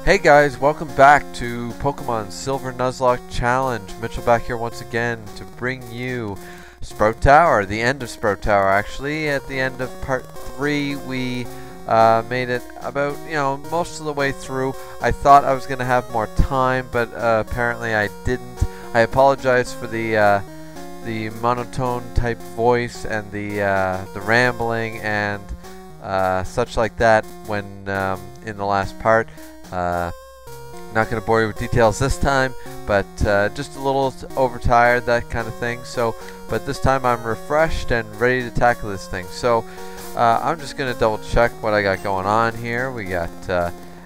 Hey guys, welcome back to Pokemon Silver Nuzlocke Challenge. Mitchell back here once again to bring you Sprout Tower, the end of Sprout Tower actually. At the end of part 3 we made it about, most of the way through. I thought I was going to have more time, but apparently I didn't. I apologize for the monotone type voice and the rambling and such like that when in the last part. Not going to bore you with details this time, but just a little overtired, that kind of thing. So, but this time I'm refreshed and ready to tackle this thing. So, I'm just going to double check what I got going on here. We got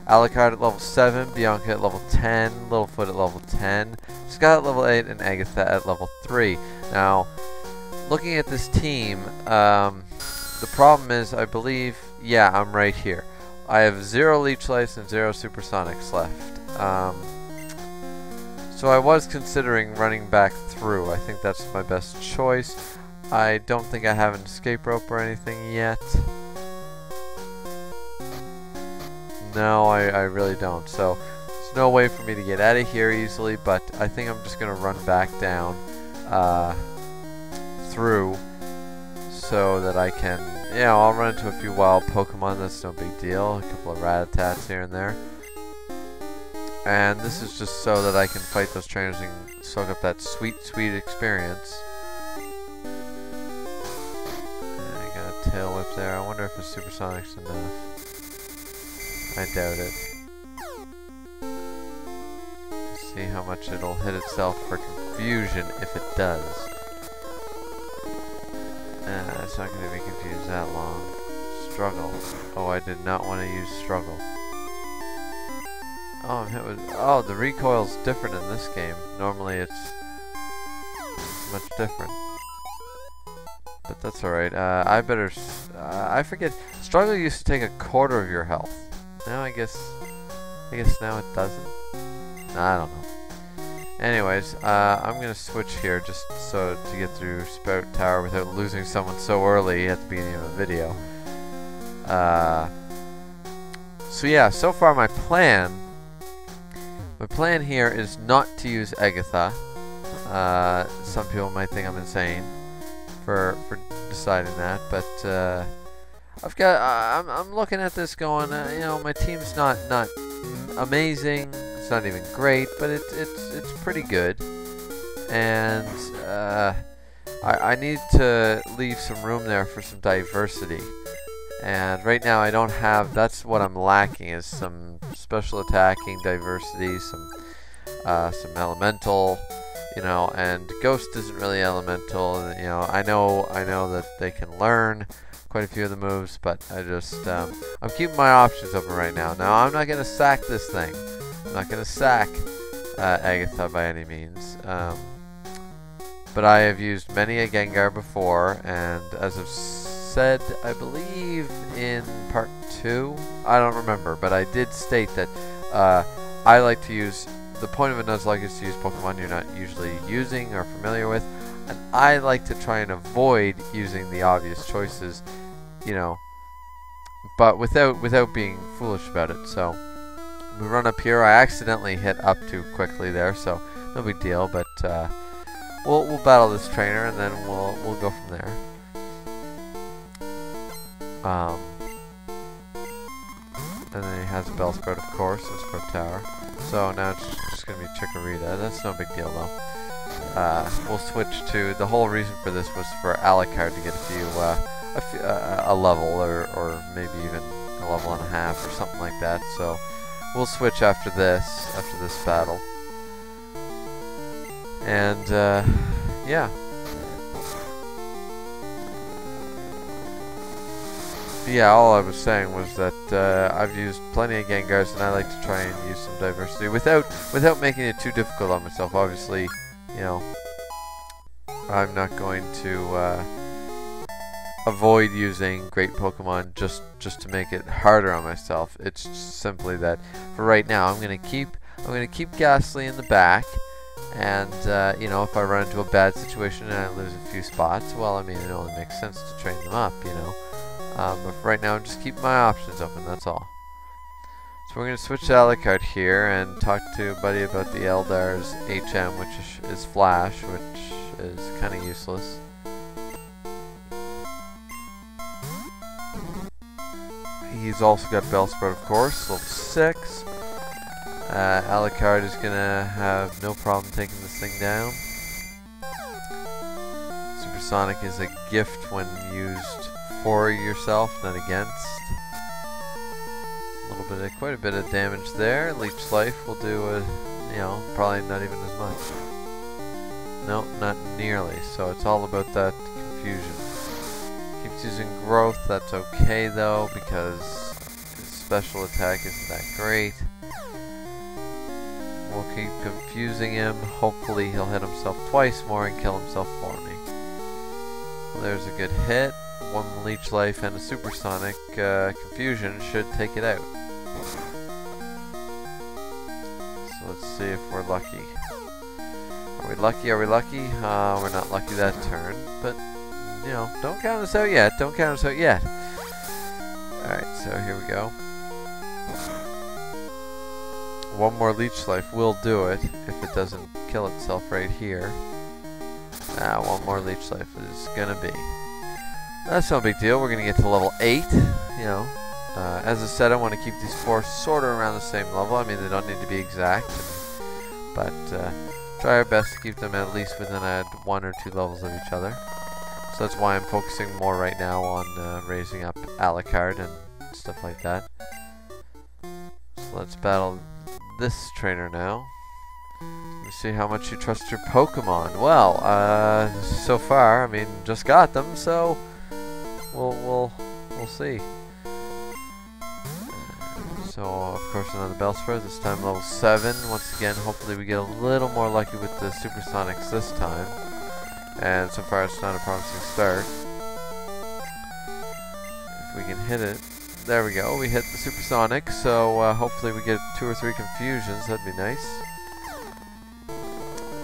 Alucard at level 7, Bianca at level 10, Littlefoot at level 10, Scott at level 8, and Agatha at level 3. Now, looking at this team, the problem is, I believe, yeah, I'm right here. I have 0 Leech Lights and 0 Supersonics left. So I was considering running back through. I think that's my best choice. I don't think I have an escape rope or anything yet. No, I really don't. So there's no way for me to get out of here easily, but I think I'm just going to run back down through so that I can... I'll run into a few wild Pokemon, that's no big deal. A couple of Rattatas here and there. And this is just so that I can fight those trainers and soak up that sweet, sweet experience. And I got a Tail Whip there. I wonder if a Supersonic's enough. I doubt it. Let's see how much it'll hit itself for confusion if it does. It's not going to be confused that long. Struggle. Oh, I did not want to use Struggle. Oh, I'm hit with... Oh, the recoil's different in this game. Normally it's much different. But that's alright. I better... I forget. Struggle used to take a quarter of your health. Now I guess now it doesn't? I don't know. Anyways, I'm going to switch here just so to get through Sprout Tower without losing someone so early at the beginning of the video. So yeah, so far my plan here is not to use Agatha. Some people might think I'm insane for deciding that, but I'm looking at this going, my team's not amazing. It's not even great, but it's pretty good, and I need to leave some room there for some diversity. And right now I don't have. That's what I'm lacking, is some special attacking diversity, some elemental, and Ghost isn't really elemental. I know that they can learn quite a few of the moves, but I just I'm keeping my options open right now. Now I'm not gonna sack this thing. I'm not going to sack Agatha by any means, but I have used many a Gengar before, and as I've said, I believe in part 2, I don't remember, but I did state that I like to use, the point of a Nuzlocke is to use Pokemon you're not usually using or familiar with, and I like to try and avoid using the obvious choices, but without being foolish about it. So we run up here. I accidentally hit up too quickly there, so no big deal. But we'll battle this trainer, and then we'll go from there. And then he has a Bellsprout, of course, and Sprout Tower. So now it's just gonna be Chikorita. That's no big deal though. We'll switch to, the whole reason for this was for Alucard to get a level, or maybe even a level and a half or something like that. So we'll switch after this battle. And, yeah. Yeah, all I was saying was that I've used plenty of Gengars, and I like to try and use some diversity without making it too difficult on myself. Obviously, I'm not going to avoid using great Pokemon just to make it harder on myself. It's simply that for right now I'm gonna keep Ghastly in the back, and if I run into a bad situation and I lose a few spots, well, I mean, it only makes sense to train them up, but for right now I'm just keeping my options open, that's all. So we're going to switch to Alucard here and talk to Buddy about the Eldar's HM, which is Flash, which is kind of useless. He's also got Bellsprout, of course, level 6. Alucard is going to have no problem taking this thing down. Supersonic is a gift when used for yourself, not against. Quite a bit of damage there. Leech Life will do probably not even as much. No, not nearly. So it's all about that confusion. Keeps using Growth. That's okay though, because his special attack isn't that great. We'll keep confusing him. Hopefully he'll hit himself twice more and kill himself for me. Well, there's a good hit. One Leech Life and a Supersonic confusion should take it out. So let's see if we're lucky. Are we lucky? Are we lucky? We're not lucky that turn, but don't count us out yet. Don't count us out yet. Alright, so here we go. One more Leech Life will do it if it doesn't kill itself right here. One more Leech Life is gonna be. That's no big deal. We're gonna get to level 8. As I said, I want to keep these 4 sort of around the same level. I mean, they don't need to be exact, but try our best to keep them at least within 1 or 2 levels of each other. So that's why I'm focusing more right now on raising up Alucard and stuff like that. So let's battle this trainer now. Let's see how much you trust your Pokemon. Well, so far, I mean, just got them, so we'll see. So, of course, another Bellsprout, this time level 7. Once again, hopefully we get a little more lucky with the Supersonics this time. And so far, it's not a promising start. If we can hit it. There we go, we hit the Supersonic, so hopefully we get 2 or 3 confusions, that'd be nice.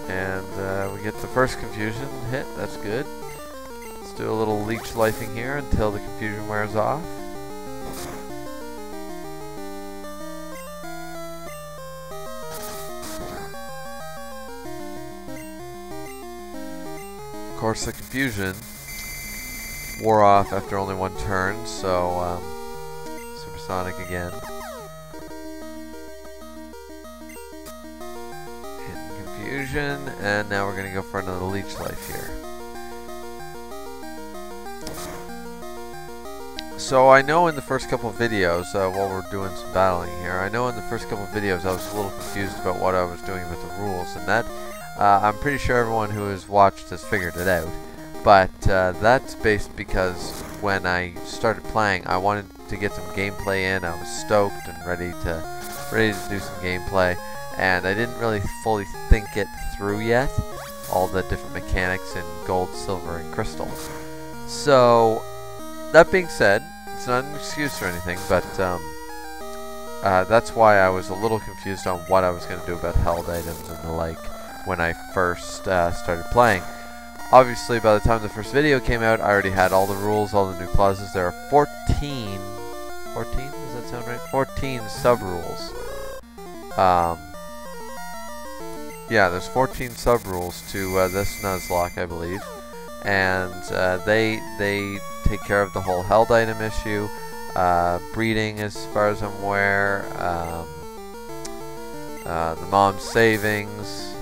And we get the first confusion hit, that's good. Let's do a little Leech Lifing here until the confusion wears off. Of course, the confusion wore off after only 1 turn, so Supersonic again. Hitting confusion, and now we're going to go for another Leech Life here. So I know in the first couple of videos, while we're doing some battling here, I know in the first couple of videos I was a little confused about what I was doing with the rules, and that I'm pretty sure everyone who has watched has figured it out. But that's based because when I started playing, I wanted to get some gameplay in. I was stoked and ready to do some gameplay, and I didn't really fully think it through yet. All the different mechanics in gold, silver, and crystal. So that being said, it's not an excuse or anything, but that's why I was a little confused on what I was going to do about held items and the like when I first started playing. Obviously, by the time the first video came out, I already had all the rules, all the new clauses. There are 14, does that sound right? 14 sub-rules. Yeah, there's 14 sub-rules to this Nuzlocke, I believe. And they take care of the whole held item issue, breeding as far as I'm aware, the mom's savings,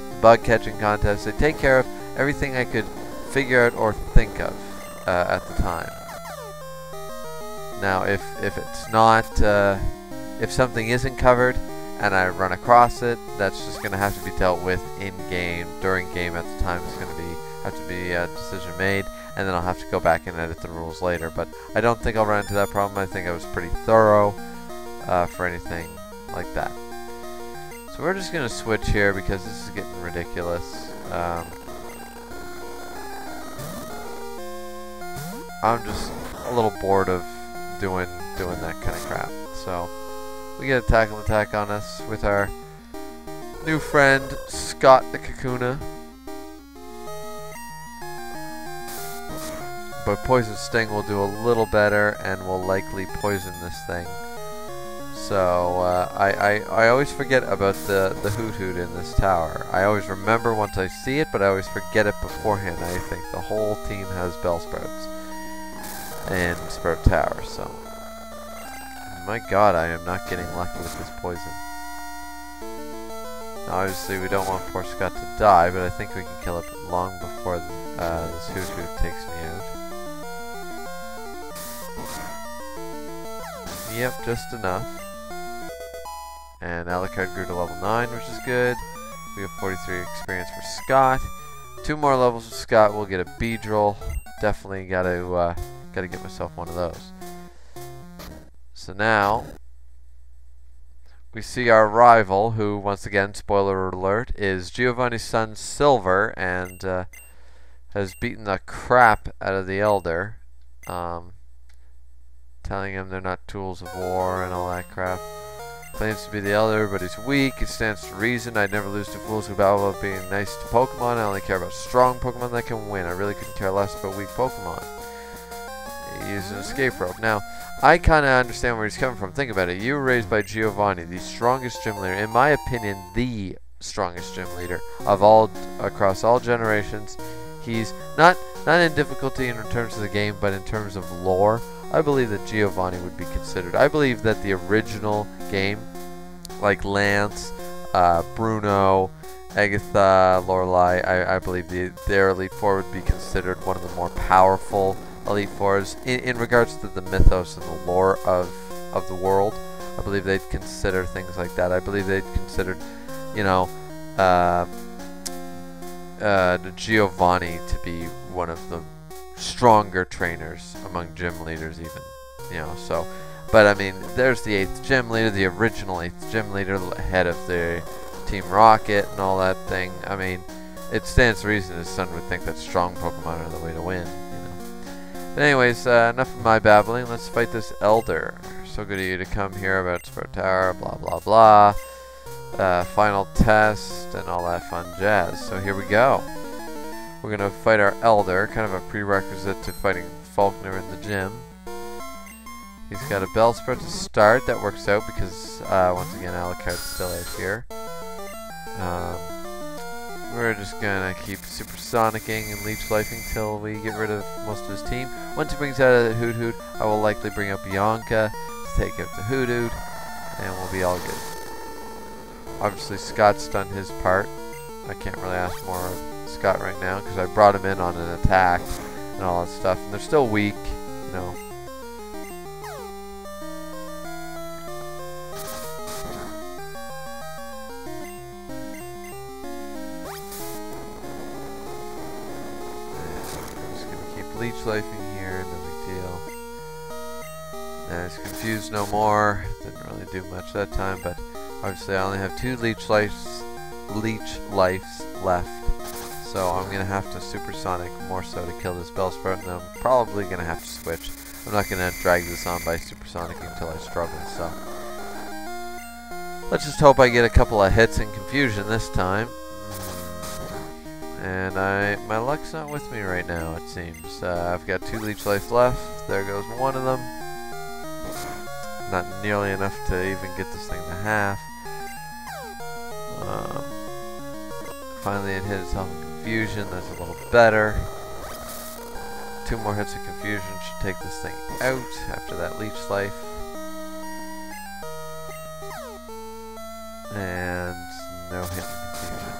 the bug catching contest. They take care of everything I could figure out or think of at the time. Now, if it's not, if something isn't covered and I run across it, that's just going to have to be dealt with in-game, during game at the time. It's going to have to be a decision made, and then I'll have to go back and edit the rules later. But I don't think I'll run into that problem. I think I was pretty thorough for anything like that. So we're just going to switch here because this is getting ridiculous. I'm just a little bored of doing that kind of crap. So we get a tackle attack on us with our new friend Scott the Kakuna. But Poison Sting will do a little better and will likely poison this thing. So I always forget about the Hoot Hoot in this tower. I always remember once I see it, but I always forget it beforehand. I think the whole team has Bellsprouts in Sprout Tower. So my God, I am not getting lucky with this poison. Obviously, we don't want poor Scott to die, but I think we can kill it long before this Hoot Hoot takes me out. Yep, just enough. And Alucard grew to level 9, which is good. We have 43 experience for Scott. 2 more levels with Scott, we'll get a Beedrill. Definitely gotta get myself one of those. So now we see our rival, who, once again, spoiler alert, is Giovanni's son Silver, and has beaten the crap out of the Elder, telling him they're not tools of war and all that crap. Claims to be the Elder, but he's weak. It stands to reason. I'd never lose to fools who battle about being nice to Pokemon. I only care about strong Pokemon that can win. I really couldn't care less about weak Pokemon. He used an escape rope. Now, I kind of understand where he's coming from. Think about it. You were raised by Giovanni, the strongest gym leader. In my opinion, the strongest gym leader of all, across all generations. He's not in difficulty in terms of the game, but in terms of lore. I believe that Giovanni would be considered. I believe that the original game, like Lance, Bruno, Agatha, Lorelei, I believe their Elite Four would be considered one of the more powerful Elite Fours in regards to the mythos and the lore of the world. I believe they'd consider things like that. I believe they'd consider, you know, Giovanni to be one of the stronger trainers among gym leaders, even, you know. So, but I mean, there's the 8th gym leader, the original 8th gym leader, head of the Team Rocket and all that thing. I mean, it stands to reason his son would think that strong Pokemon are the way to win, you know. But anyways, enough of my babbling. Let's fight this Elder. So good of you to come here about Sprout Tower, blah blah blah. Final test and all that fun jazz. So here we go. We're going to fight our Elder, kind of a prerequisite to fighting Faulkner in the gym. He's got a Bellsprout to start. That works out because, once again, Alucard's still out here. We're just going to keep Supersonicking and Leech Lifing till we get rid of most of his team. Once he brings out a Hoot Hoot, I will likely bring up Bianca to take out the Hoot Hoot, and we'll be all good. Obviously, Scott's done his part. I can't really ask more of Scott right now because I brought him in on an attack and all that stuff, and they're still weak, you know. I'm just gonna keep Leech Lifing here, no big deal. And he's confused no more. Didn't really do much that time, but obviously I only have 2 Leech Lives left. So I'm going to have to Supersonic more so to kill this Bellsprout, and I'm probably going to have to switch. I'm not going to drag this on by Supersonicking until I struggle, so. Let's just hope I get a couple of hits in confusion this time. And my luck's not with me right now, it seems. I've got 2 Leech Life left. There goes one of them. Not nearly enough to even get this thing to half. Finally it hit itself in confusion. That's a little better. 2 more hits of confusion should take this thing out after that Leech Life. And no hit in confusion.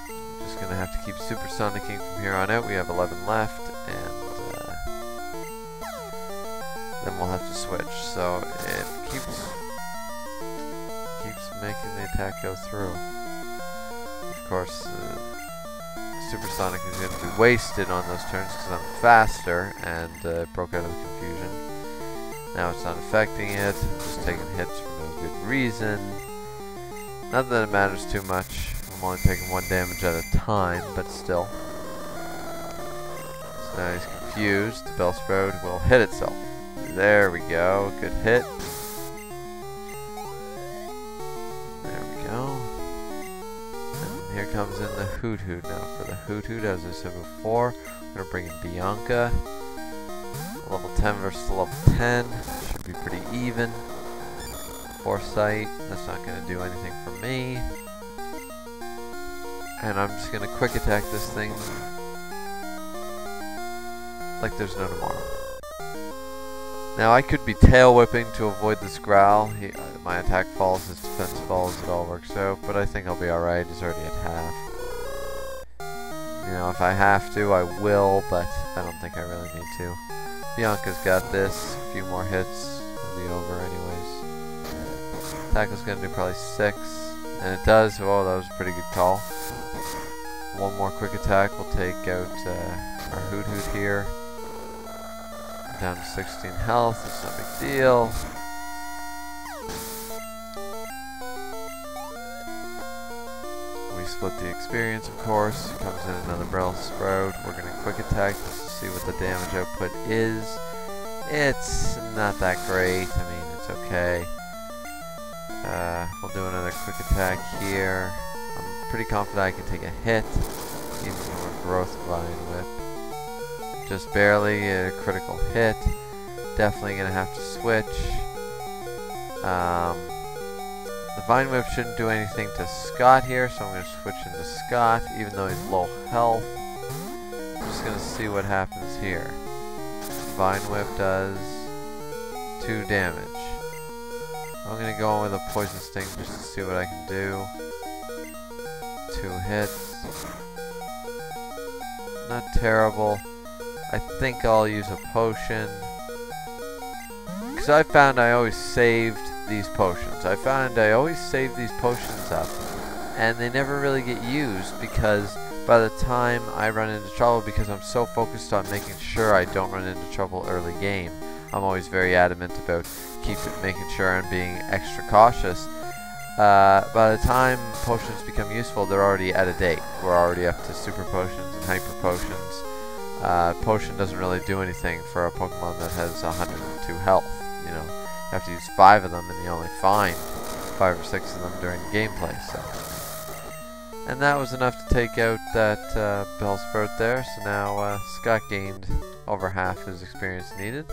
I'm just going to have to keep Supersonicking from here on out. We have 11 left, and then we'll have to switch. So it keeps making the attack go through. Of course, Supersonic is going to be wasted on those turns because I'm faster, and it broke out of the confusion. Now it's not affecting it, I'm just taking hits for no good reason. Not that it matters too much, I'm only taking 1 damage at a time, but still. So now he's confused, the Bellsprout will hit itself. There we go, good hit. Here comes in the Hoot Hoot. Now for the Hoot Hoot, as I said before, we're going to bring in Bianca. Level 10 versus level 10. Should be pretty even. Foresight. That's not going to do anything for me. And I'm just going to quick attack this thing like there's no tomorrow. Now I could be tail whipping to avoid this growl. My attack falls, his defense falls, it all works out. But I think I'll be alright. He's already at half. You know, if I have to, I will, but I don't think I really need to. Bianca's got this. A few more hits. It'll be over anyways. Tackle's gonna do probably 6. And it does. Oh, that was a pretty good call. One more quick attack will take out our Hoot Hoot here. Down to 16 health. It's no big deal. We split the experience, of course. Comes in another Bell Sprout. We're going to quick attack just to see what the damage output is. It's not that great. I mean, it's okay. We'll do another quick attack here. I'm pretty confident I can take a hit. Even more Growth Vine Whip. Just barely a critical hit. Definitely going to have to switch. The Vine Whip shouldn't do anything to Scott here, so I'm going to switch into Scott, even though he's low health. I'm just going to see what happens here. Vine Whip does 2 damage. I'm going to go in with a Poison Sting just to see what I can do. 2 hits. Not terrible. I think I'll use a potion. Because I found I always saved these potions. I found I always save these potions up, and they never really get used because by the time I run into trouble, because I'm so focused on making sure I don't run into trouble early game, I'm always very adamant about making sure I'm being extra cautious. By the time potions become useful, they're already out of date. We're already up to super potions and hyper potions. Potion doesn't really do anything for a Pokemon that has 102 health. You know, you have to use 5 of them, and you only find 5 or 6 of them during gameplay. So, and that was enough to take out that Bellsprout there. So now Scott gained over half his experience needed.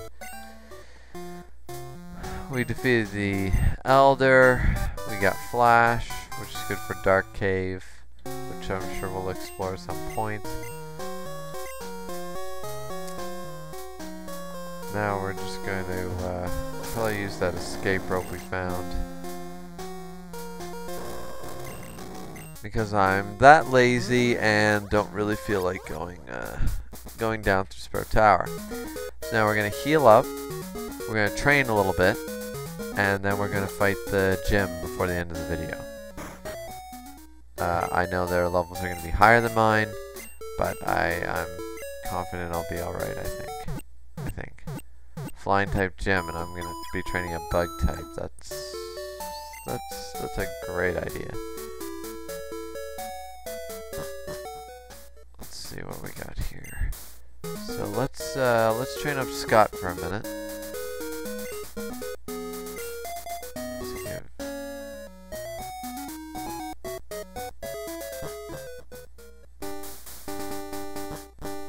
We defeated the Elder. We got Flash, which is good for Dark Cave, which I'm sure we'll explore at some point. Now we're just going to probably use that escape rope we found. Because I'm that lazy and don't really feel like going down through Sprout Tower. So now we're going to heal up, we're going to train a little bit, and then we're going to fight the gym before the end of the video. I know their levels are going to be higher than mine, but I'm confident I'll be alright, I think. Flying type gym, and I'm going to be training a bug type. That's a great idea. Let's see what we got here. So let's train up Scott for a minute.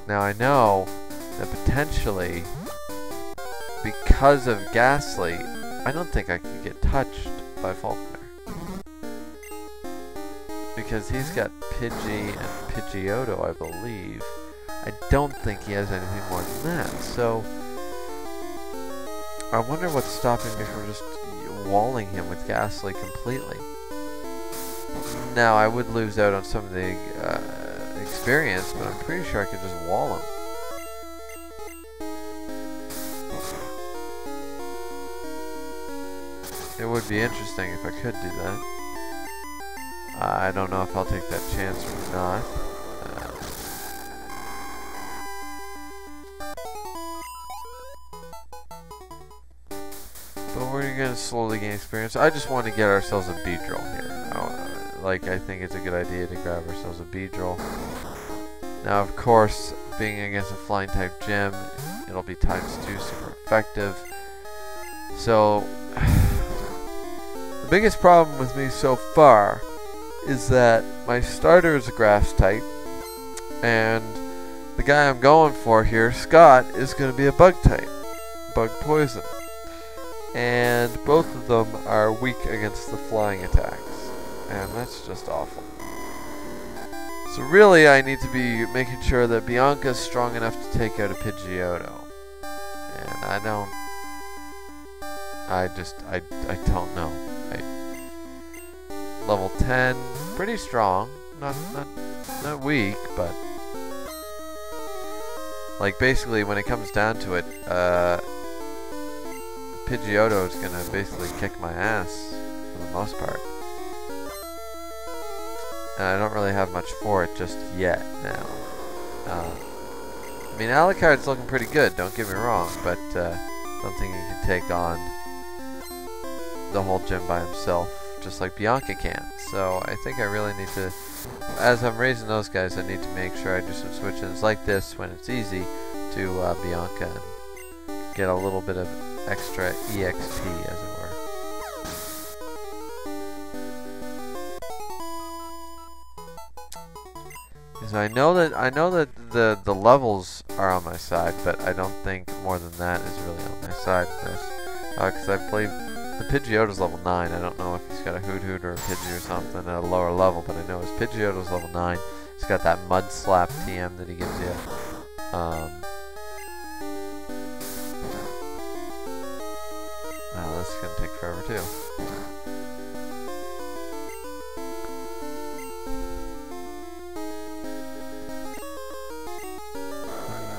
Now I know that potentially, because of Ghastly, I don't think I can get touched by Faulkner. Because he's got Pidgey and Pidgeotto, I believe. I don't think he has anything more than that, so I wonder what's stopping me from just walling him with Ghastly completely. Now, I would lose out on some of the experience, but I'm pretty sure I could just wall him. It would be interesting if I could do that. I don't know if I'll take that chance or not. But we're going to slowly gain experience. I just want to get ourselves a Beedrill here. I think it's a good idea to grab ourselves a Beedrill. Now, of course, being against a flying type gym, it'll be ×2, super effective. So, the biggest problem with me so far is that my starter is a grass type, and the guy I'm going for here, Scott, is going to be a bug type, bug poison. and both of them are weak against the flying attacks, and that's just awful. So really I need to be making sure that Bianca's strong enough to take out a Pidgeotto, and I don't know. Level 10, pretty strong, not weak, but like basically when it comes down to it, Pidgeotto is gonna basically kick my ass for the most part. And I don't really have much for it just yet now. I mean, Alucard's looking pretty good, don't get me wrong, but don't think he can take on the whole gym by himself, just like Bianca can. So I think I really need to, as I'm raising those guys, I need to make sure I do some switch-ins like this when it's easy to Bianca and get a little bit of extra EXP, as it were. Because I know that the levels are on my side, but I don't think more than that is really on my side in this. Because I believe the Pidgeotto's level 9. I don't know if he's got a Hoot or a Pidgey or something at a lower level, but I know his Pidgeotto's level 9. He's got that Mud Slap TM that he gives you. This is going to take forever too.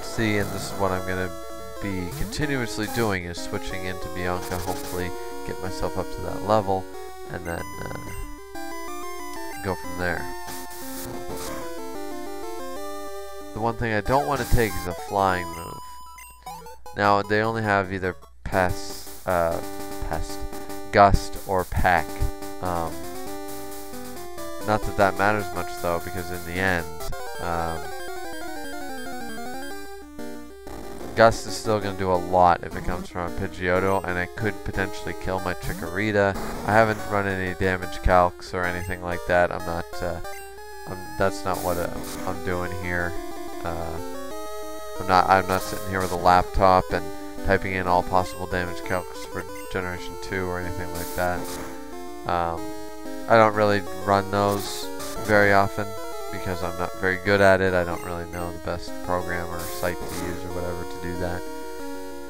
See, and this is what I'm going to be continuously doing, is switching into Bianca, hopefully get myself up to that level, and then go from there. The one thing I don't want to take is a flying move. Now, they only have either Gust or Peck. Not that that matters much though, because in the end, Gust is still going to do a lot if it comes from a Pidgeotto, and it could potentially kill my Chikorita. I haven't run any damage calcs or anything like that. I'm not. That's not what I'm doing here. I'm not sitting here with a laptop and typing in all possible damage calcs for Generation 2 or anything like that. I don't really run those very often because I'm not very good at it. I don't really know the best program or site to use or whatever to do that.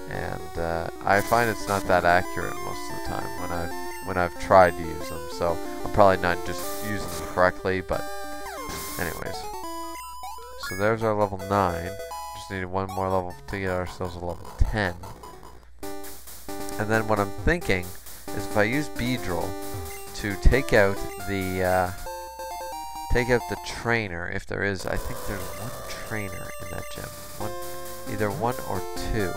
And I find it's not that accurate most of the time when I've tried to use them. So I'm probably not just using them correctly, but anyways. So there's our level 9. Just needed one more level to get ourselves a level 10. And then what I'm thinking is if I use Beedrill to take out the trainer, if there is, I think there's one trainer in that gym, either one or two.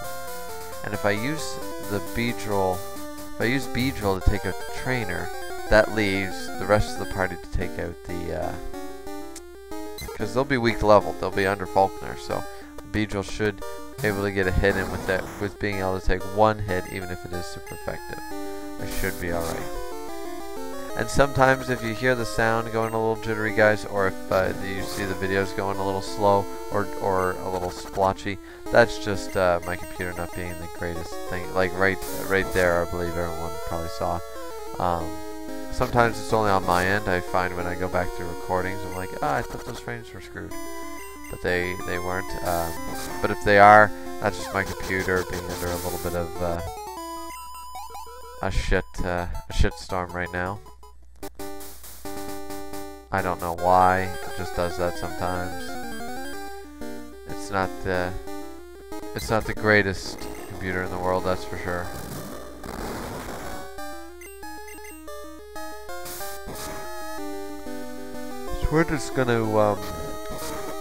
And if I use the Beedrill, to take out the trainer, that leaves the rest of the party to take out the, because they'll be weak leveled, they'll be under Faulkner, so Beedrill should be able to get a hit in with that, with being able to take one hit, even if it is super effective. I should be alright. And sometimes if you hear the sound going a little jittery, guys, or if you see the videos going a little slow or a little splotchy, that's just my computer not being the greatest thing. Like right there, I believe everyone probably saw. Sometimes it's only on my end. I find when I go back to recordings, I'm like, I thought those frames were screwed. But they weren't. But if they are, that's just my computer being under a little bit of a shit storm right now. I don't know why. It just does that sometimes. It's not the greatest computer in the world, that's for sure. So we're just gonna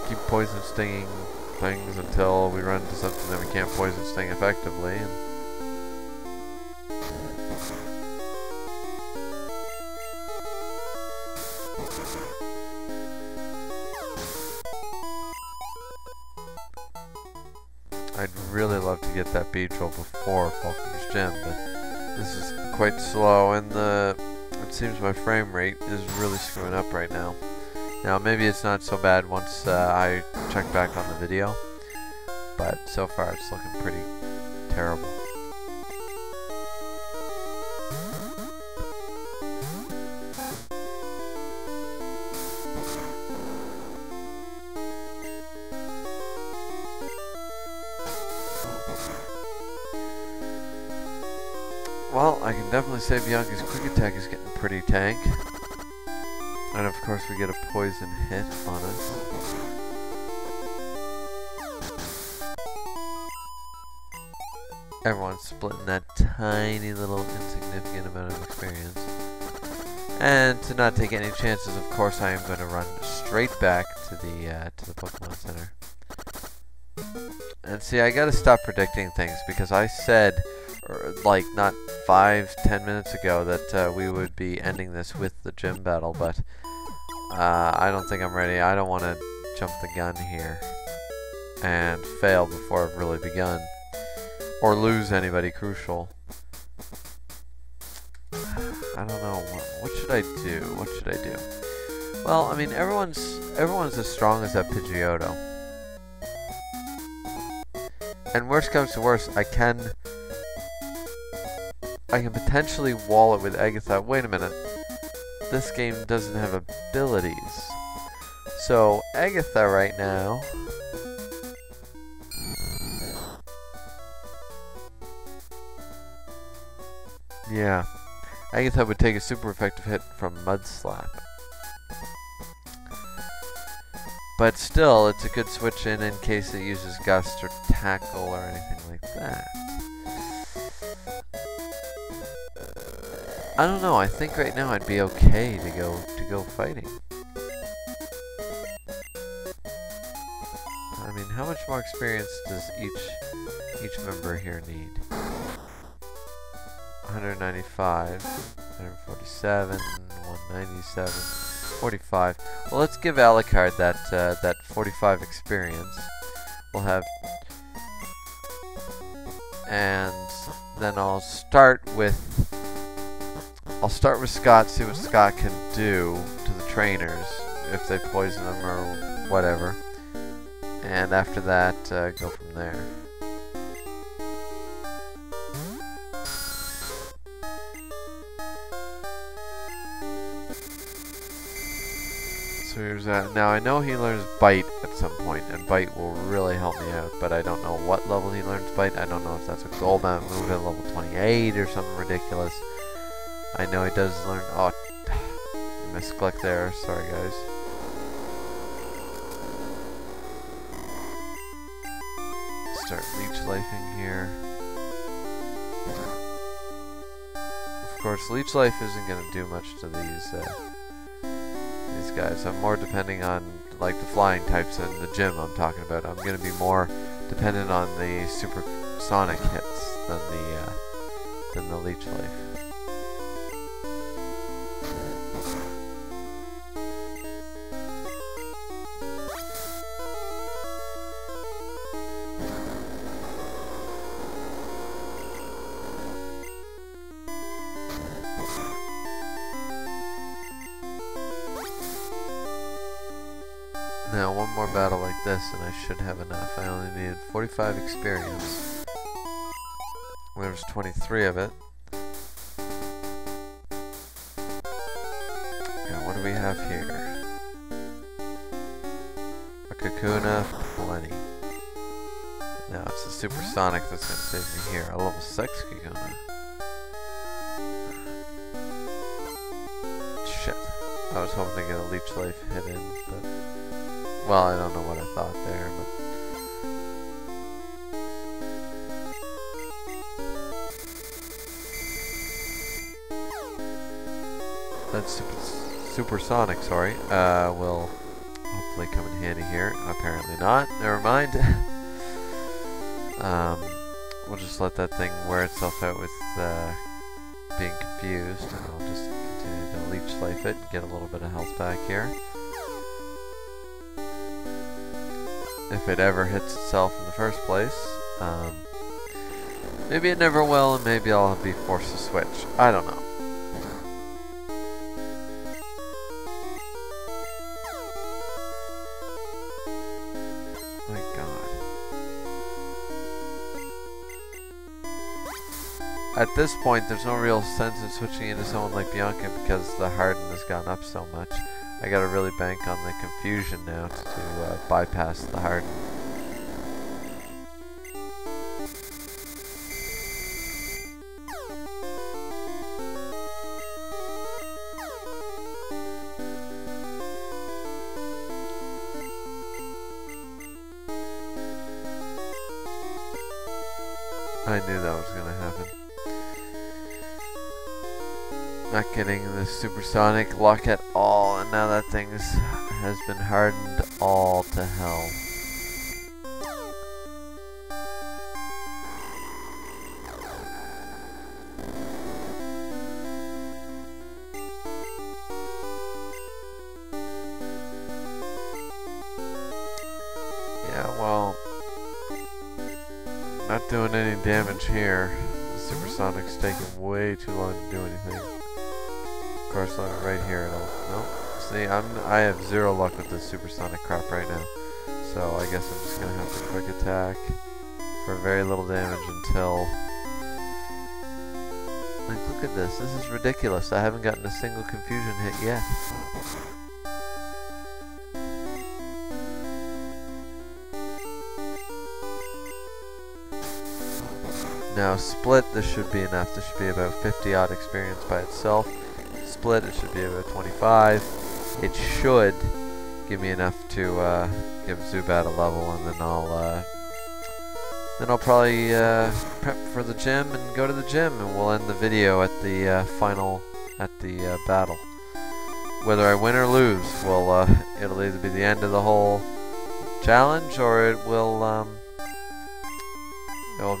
keep poison stinging things until we run into something that we can't poison sting effectively. And I'd really love to get that Beedrill before Faulkner's Gym, but this is quite slow, and it seems my frame rate is really screwing up right now. Now maybe it's not so bad once I check back on the video, but so far it's looking pretty terrible. Well, I can definitely say Bianca's quick attack is getting pretty tank. And of course we get a poison hit on us. Everyone's splitting that tiny little insignificant amount of experience. And to not take any chances, of course, I am going to run straight back to the Pokemon Center. And see, I gotta stop predicting things because I said, like, not 5-10 minutes ago that we would be ending this with the gym battle, but I don't think I'm ready. I don't want to jump the gun here and fail before I've really begun, or lose anybody crucial. I don't know. What should I do? What should I do? Well, I mean, everyone's as strong as that Pidgeotto. And worst comes to worst, I can potentially wall it with Agatha. Wait a minute. This game doesn't have abilities. So, Agatha right now. Yeah. Agatha would take a super effective hit from Mud Slap. But still, it's a good switch in case it uses Gust or Tackle or anything like that. I don't know, I think right now I'd be okay to go fighting. I mean, how much more experience does each member here need? 195, 147, 197, 45. Well, let's give Alucard that 45 experience. We'll have, and then I'll start with Scott. See what Scott can do to the trainers if they poison them or whatever, and after that, go from there. So here's that. Now I know he learns Bite at some point, and Bite will really help me out, but I don't know what level he learns Bite. I don't know if that's a gold mount move at level 28 or something ridiculous. I know he does learn... Oh, misclick there. Sorry, guys. Start Leech Lifing here. Of course, Leech Life isn't going to do much to these guys. I'm more depending on, like, the flying types in the gym I'm talking about. I'm going to be more dependent on the supersonic hits than the Leech Life. Now, one more battle like this and I should have enough. I only needed 45 experience. There's 23 of it. Now, what do we have here? A Kakuna, plenty. Now, it's the Supersonic that's going to save me here. A level 6 Kakuna. Shit. I was hoping to get a Leech Life hit in, but... Well, I don't know what I thought there, but... That's supersonic, sorry. Will hopefully come in handy here. Apparently not. Never mind. We'll just let that thing wear itself out with being confused. And I'll just continue to Leech Life it and get a little bit of health back here. If it ever hits itself in the first place. Maybe it never will, and maybe I'll be forced to switch. I don't know. My god. At this point, there's no real sense in switching into someone like Bianca because the harden has gone up so much. I gotta really bank on the confusion now to bypass the harden. I knew that was gonna happen. Not getting the supersonic luck at all, and now that thing has been hardened all to hell. Yeah, well, not doing any damage here. The supersonic's taking way too long to do anything. Of course, right here it'll. Nope. See, I have zero luck with this supersonic crap right now. So I guess I'm just gonna have to quick attack for very little damage until. Like, look at this. This is ridiculous. I haven't gotten a single confusion hit yet. Now split, this should be enough. This should be about 50 odd experience by itself. Split, it should be about 25. It should give me enough to give Zubat a level, and then I'll probably prep for the gym and go to the gym, and we'll end the video at the battle. Whether I win or lose, well, it'll either be the end of the whole challenge, or it will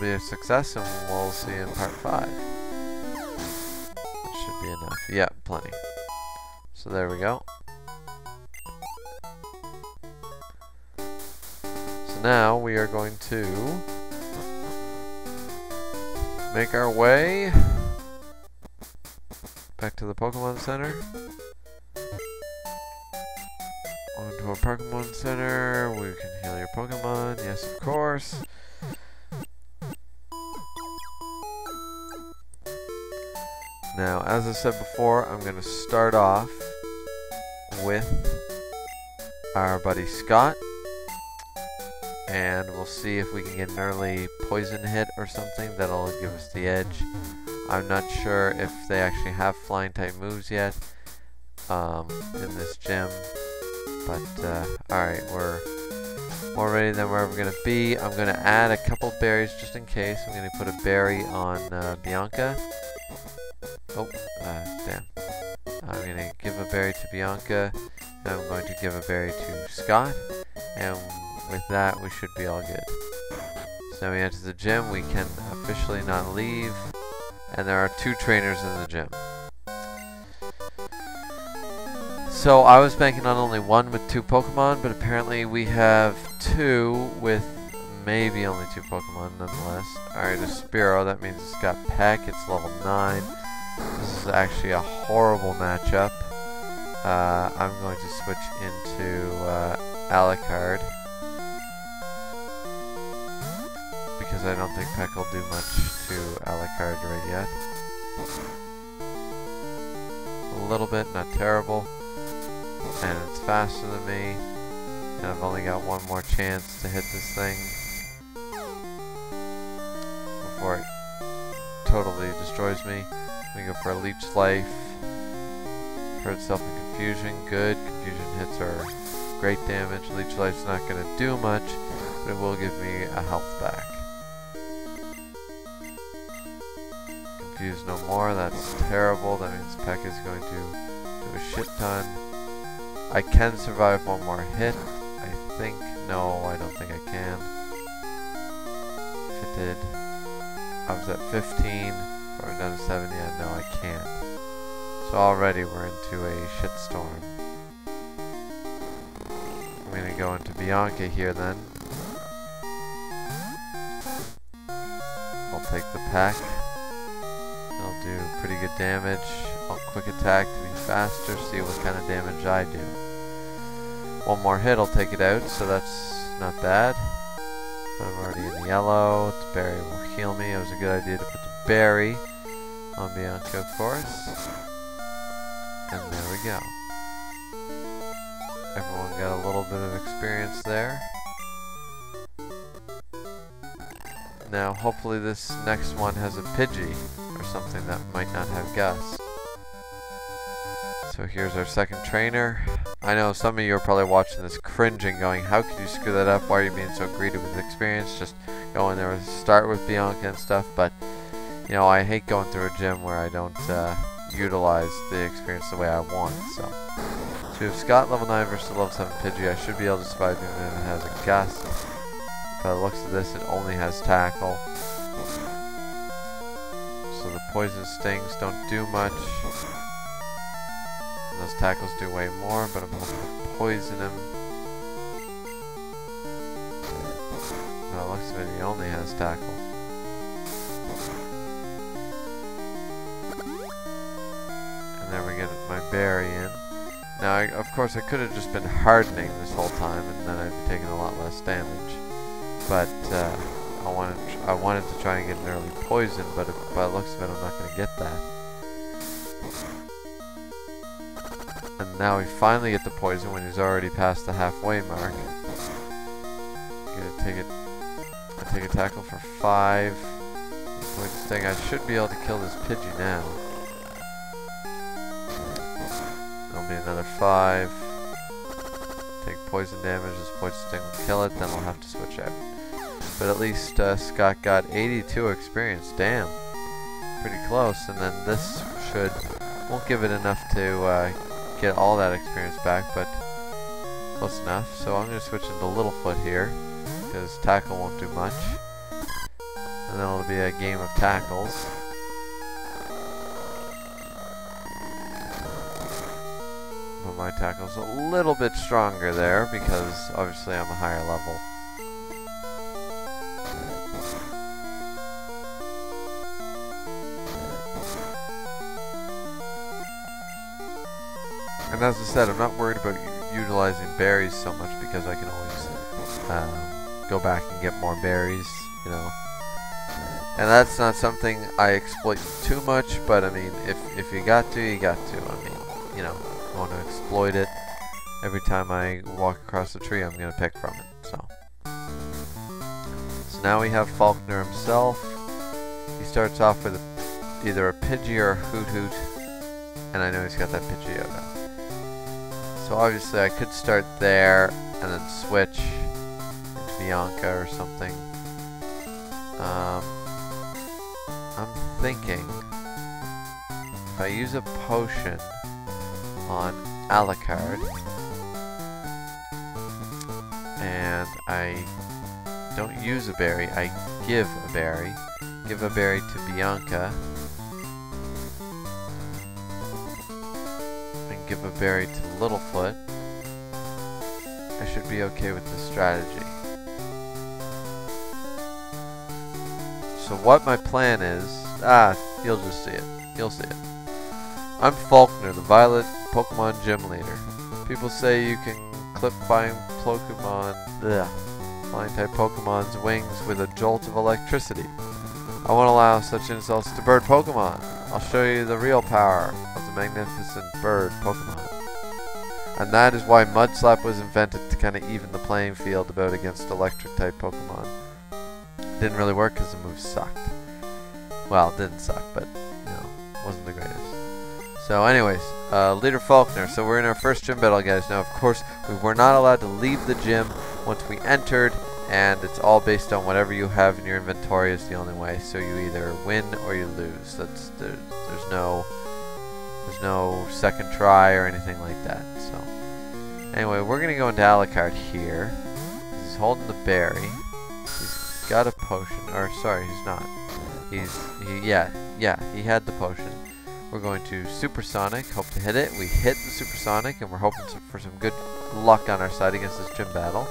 be a success, and we'll see in part 5. That should be enough. Yeah, plenty. So there we go. So now we are going to make our way back to the Pokemon Center. Onto our Pokemon Center. We can heal your Pokemon. Yes, of course. Now, as I said before, I'm going to start off with our buddy Scott, and we'll see if we can get an early poison hit or something that'll give us the edge. I'm not sure if they actually have flying type moves yet in this gym, but alright, we're more ready than we're ever going to be. I'm going to add a couple berries just in case. I'm going to put a berry on Bianca. Oh, damn. I'm going to give a berry to Bianca, and I'm going to give a berry to Scott, and with that we should be all good. So now we enter the gym, we can officially not leave, and there are 2 trainers in the gym. So I was banking on only 1 with 2 Pokemon, but apparently we have 2 with maybe only 2 Pokemon nonetheless. Alright, a Spearow, that means it's got Peck, it's level 9. This is actually a horrible matchup. I'm going to switch into Alucard, because I don't think Peck will do much to Alucard right yet. A little bit, not terrible. And it's faster than me. And I've only got 1 more chance to hit this thing before it totally destroys me. We go for a Leech Life. Hurt itself in Confusion. Good. Confusion hits are great damage. Leech Life's not going to do much, but it will give me a health back. Confuse no more. That's terrible. That means Peck is going to do a shit ton. I can survive 1 more hit, I think. No, I don't think I can. If it did. I was at 15. We're down to 7, yeah, no I can't. So already we're into a shitstorm. I'm gonna go into Bianca here then. I'll take the pack. It'll do pretty good damage. I'll quick attack to be faster, see what kind of damage I do. 1 more hit, I'll take it out, so that's not bad. But I'm already in yellow. The berry will heal me. It was a good idea to put the berry on Bianca, of course. And there we go. Everyone got a little bit of experience there. Now, hopefully this next one has a Pidgey, or something that might not have Gust. So here's our second trainer. I know some of you are probably watching this cringing, going, how could you screw that up? Why are you being so greedy with experience? Just go in there, start with Bianca and stuff, but you know, I hate going through a gym where I don't utilize the experience the way I want. So we have Scott level 9 versus level 7 Pidgey. I should be able to survive even if it has a gust. By the looks of this, it only has tackle. So the poison stings don't do much. And those tackles do way more, but I'm hoping to poison him. By the looks of it, he only has tackle. And there we get my berry in. Now, of course, I could have just been hardening this whole time, and then I'd be taking a lot less damage. But I wanted to try and get an early poison, but by the looks of it, I'm not going to get that. And now we finally get the poison when he's already past the halfway mark. I take a tackle for 5. Poison sting. I should be able to kill this Pidgey now. That'll be another 5. Take poison damage. This poison sting will kill it. Then I'll have to switch out. But at least Scott got 82 experience. Damn. Pretty close. And then this won't give it enough to get all that experience back, but close enough. So I'm going to switch into Littlefoot here, because tackle won't do much. And then it'll be a game of tackles. But my tackle's a little bit stronger there, because obviously I'm a higher level. And as I said, I'm not worried about utilizing berries so much because I can always go back and get more berries, you know. And that's not something I exploit too much, but I mean, if you got to, you got to. I mean, you know, I want to exploit it. Every time I walk across the tree, I'm going to pick from it, so. So now we have Faulkner himself. He starts off with either a Pidgey or a Hoot Hoot, and I know he's got that Pidgeotto. So obviously I could start there and then switch into Bianca or something. I'm thinking if I use a potion on Alucard and I don't use a berry, I give a berry. Give a berry to Bianca. Give a berry to Littlefoot. I should be okay with this strategy. So what my plan is, you'll just see it. You'll see it. I'm Faulkner, the Violet Pokemon Gym Leader. People say you can clip flying type Pokemon's wings with a jolt of electricity. I won't allow such insults to bird Pokemon. I'll show you the real power of the magnificent bird Pokemon. And that is why Mud Slap was invented, to kind of even the playing field about against electric type Pokemon. Didn't really work because the moves sucked. Well, it didn't suck, but you know, wasn't the greatest. So anyways, Leader Faulkner. So we're in our first gym battle, guys. Now of course we were not allowed to leave the gym once we entered, and it's all based on whatever you have in your inventory is the only way. So you either win or you lose. There's no second try or anything like that. So anyway, we're gonna go into Alucard here. He's holding the berry. He's got a potion, or sorry, he's not. He had the potion. We're going to Supersonic, hope to hit it. We hit the Supersonic, and we're hoping for some good luck on our side against this gym battle.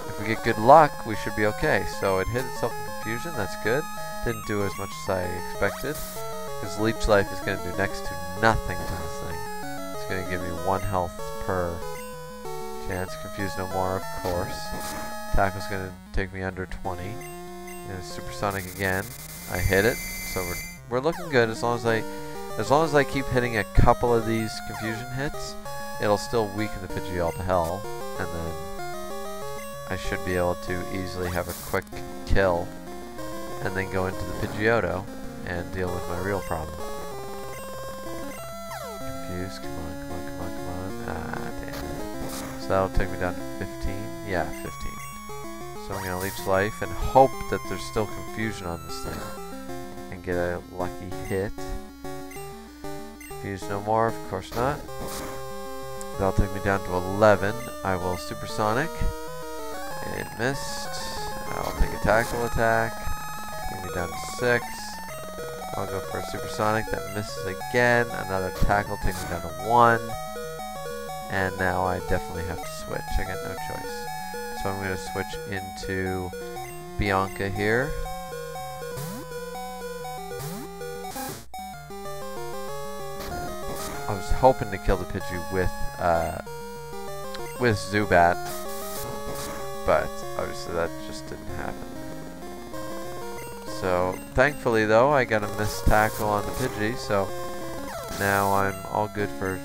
If we get good luck, we should be okay. So it hit itself in Confusion, that's good. Didn't do as much as I expected, because Leech Life is going to do next to nothing to this thing. It's going to give me 1 health per chance. Confuse no more, of course. Tackle's going to take me under 20. And Supersonic again. I hit it, so we're looking good. As long as I keep hitting a couple of these Confusion hits, it'll still weaken the Pidgeot to hell, and then I should be able to easily have a quick kill, and then go into the Pidgeotto and deal with my real problem. Confused, come on. Ah, damn it. So that'll take me down to 15. Yeah, 15. So I'm gonna leech life and hope that there's still confusion on this thing. And get a lucky hit. Confuse no more, of course not. That'll take me down to 11. I will supersonic. It missed. I'll take a tackle attack. Take me down to 6. I'll go for a supersonic. That misses again. Another tackle. Take me down to 1. And now I definitely have to switch. I got no choice. So I'm going to switch into Bianca here. I was hoping to kill the Pidgey with Zubat, but obviously that just didn't happen. So thankfully though, I got a missed tackle on the Pidgey, so now I'm all good for.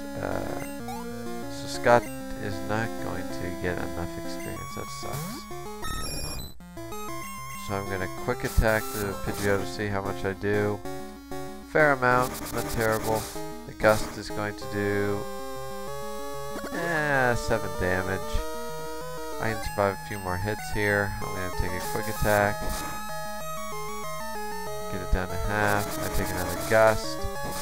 So Scott is not going to get enough experience. That sucks. So I'm gonna quick attack the Pidgeot to see how much I do. Fair amount, not terrible. The Gust is going to do 7 damage. I can survive a few more hits here. I'm going to take a quick attack. Get it down to half. I take another Gust.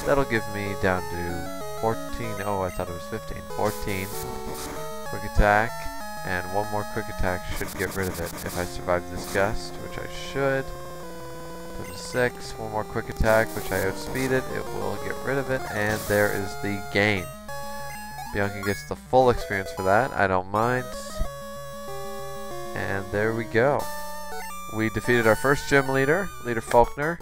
That'll give me down to 14. Oh, I thought it was 15. 14. Quick attack. And one more quick attack should get rid of it if I survive this Gust, which I should. 6, one more quick attack, which I outspeeded. It will get rid of it, and there is the game. Bianca gets the full experience for that. I don't mind. And there we go. We defeated our first gym leader, Leader Faulkner.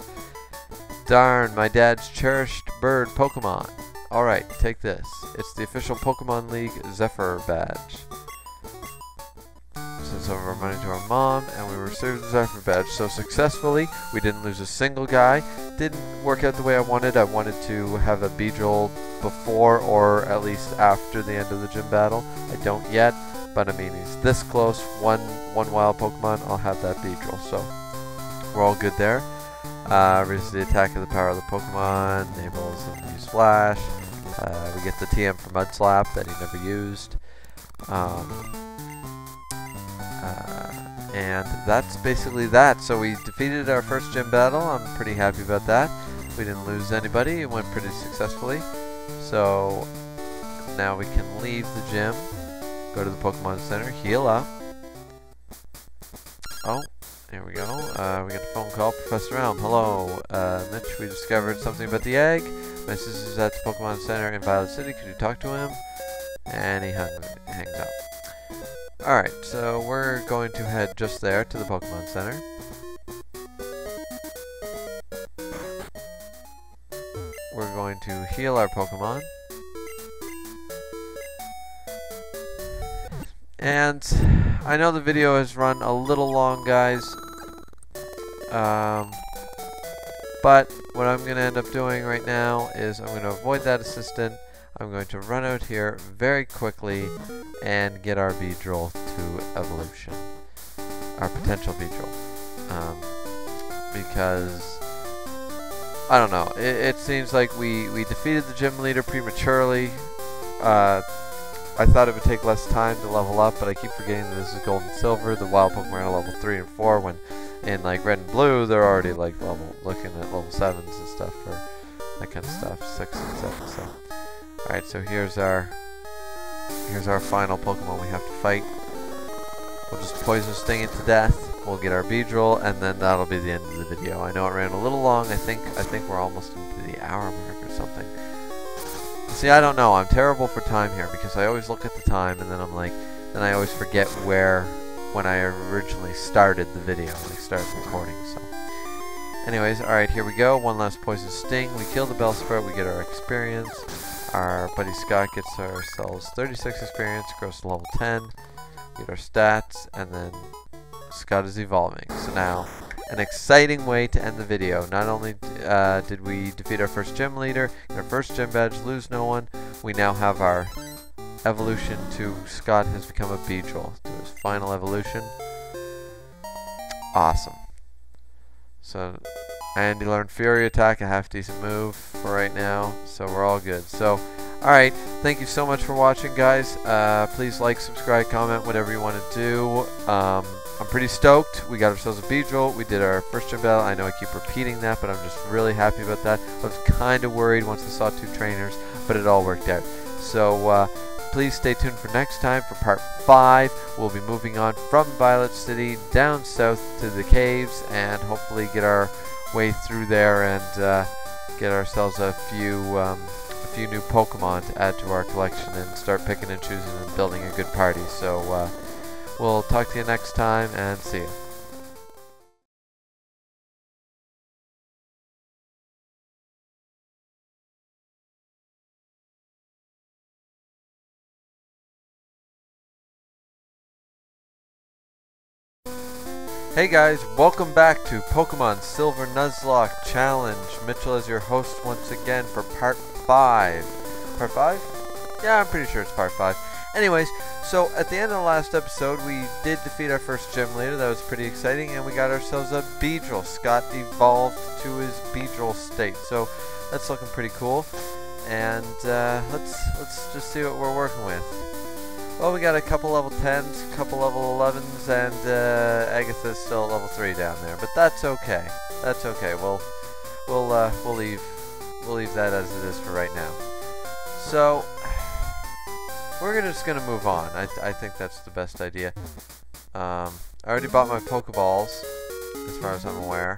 Darn, my dad's cherished bird Pokemon. Alright, take this. It's the official Pokemon League Zephyr badge. Send some of our money to our mom, and we received the Zephyr badge so successfully. We didn't lose a single guy. Didn't work out the way I wanted. I wanted to have a Beedrill before or at least after the end of the gym battle. I don't yet, but I mean he's this close. One wild Pokemon, I'll have that Beedrill. So we're all good there. Raises the attack of the power of the Pokemon. Enables him to use Flash. We get the TM for Mud Slap that he never used. And that's basically that. So we defeated our first gym battle. I'm pretty happy about that. We didn't lose anybody. It went pretty successfully. So now we can leave the gym, go to the Pokemon Center, heal up. Oh, here we go. We get a phone call. Professor Elm, hello. Mitch, we discovered something about the egg. My sister's at the Pokemon Center in Violet City. Could you talk to him? And he hangs up. Alright, so we're going to head just there to the Pokemon Center. We're going to heal our Pokemon. And I know the video has run a little long, guys. But what I'm going to end up doing right now is I'm going to avoid that assistant. I'm going to run out here very quickly and get our Beedrill to evolution. Our potential Beedrill. Because, I don't know, it seems like we defeated the gym leader prematurely. I thought it would take less time to level up, but I keep forgetting that this is Gold and Silver. The wild Pokemon are level 3 and 4, when in like Red and Blue, they're already like looking at level 7s and stuff for that kind of stuff, 6 and 7, so. Alright, so here's our final Pokemon we have to fight. We'll just Poison Sting it to death. We'll get our Beedrill, and then that'll be the end of the video. I know it ran a little long. I think we're almost into the hour mark or something. See, I don't know. I'm terrible for time here because I always look at the time, and then I'm like, then I always forget when I originally started the video, like started recording. So, anyways, alright, here we go. One last Poison Sting. We kill the Bellsprout. We get our experience. Our buddy Scott gets ourselves 36 experience, grows to level 10. We get our stats, and then Scott is evolving. So now, an exciting way to end the video. Not only did we defeat our first gym leader, get our first gym badge, lose no one, we now have our evolution to Scott has become a Beedrill. To his final evolution. Awesome. So, and he learned Fury Attack, a half decent move for right now, so we're all good. So, alright, thank you so much for watching, guys. Please like, subscribe, comment, whatever you want to do. I'm pretty stoked. We got ourselves a Beedrill. We did our first gym battle. I know I keep repeating that, but I'm just really happy about that. I was kind of worried once I saw 2 trainers, but it all worked out. So please stay tuned for next time for part 5. We'll be moving on from Violet City down south to the caves and hopefully get our way through there and get ourselves a few new Pokemon to add to our collection and start picking and choosing and building a good party. So we'll talk to you next time and see you. Hey guys, welcome back to Pokemon Silver Nuzlocke Challenge. Mitchell is your host once again for part 5. Part 5? Yeah, I'm pretty sure it's part 5. Anyways, so at the end of the last episode, we did defeat our first gym leader. That was pretty exciting, and we got ourselves a Beedrill. Scott evolved to his Beedrill state, so that's looking pretty cool. And let's just see what we're working with. Well, we got a couple level 10s, a couple level 11s, and Agatha's still at level 3 down there. But that's okay. That's okay. We'll leave that as it is for right now. So we're just gonna move on. I think that's the best idea. I already bought my Pokeballs, as far as I'm aware,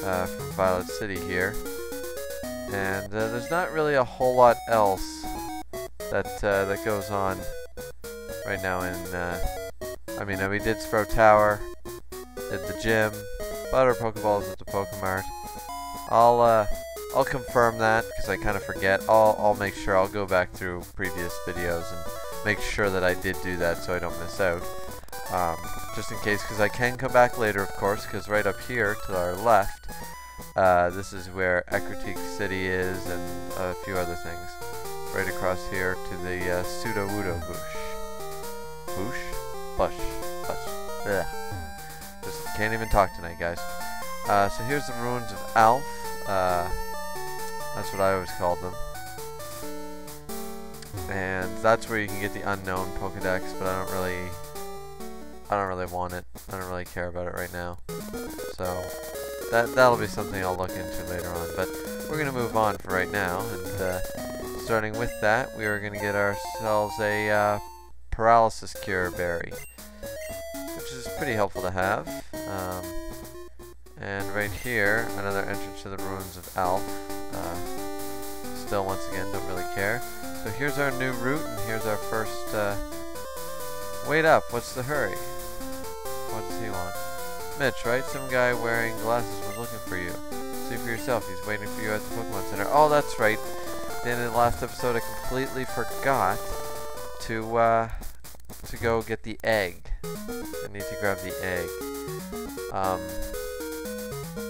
from Violet City here, and there's not really a whole lot else that goes on right now in, I mean, we did Sprout Tower, did the gym, bought our Pokeballs at the PokeMart. I'll confirm that, because I kind of forget. I'll make sure I'll go back through previous videos and make sure that I did do that so I don't miss out. Just in case, because I can come back later, of course, because right up here to our left, this is where Ecruteak City is and a few other things. Right across here to the Pseudo-Wudo Bush. Bush. Ugh. Just can't even talk tonight, guys. So here's the ruins of Alf. That's what I always called them. And that's where you can get the unknown Pokedex, but I don't really want it. I don't really care about it right now. So that'll be something I'll look into later on. But we're gonna move on for right now, and starting with that, we are gonna get ourselves a paralysis cure berry, which is pretty helpful to have. And right here, another entrance to the ruins of Alf. Still, once again, don't really care. So here's our new route, and here's our first, wait up, what's the hurry? What does he want? Mitch, right? Some guy wearing glasses was looking for you. See for yourself, he's waiting for you at the Pokemon Center. Oh, that's right. At the end of the last episode, I completely forgot to go get the egg. I need to grab the egg.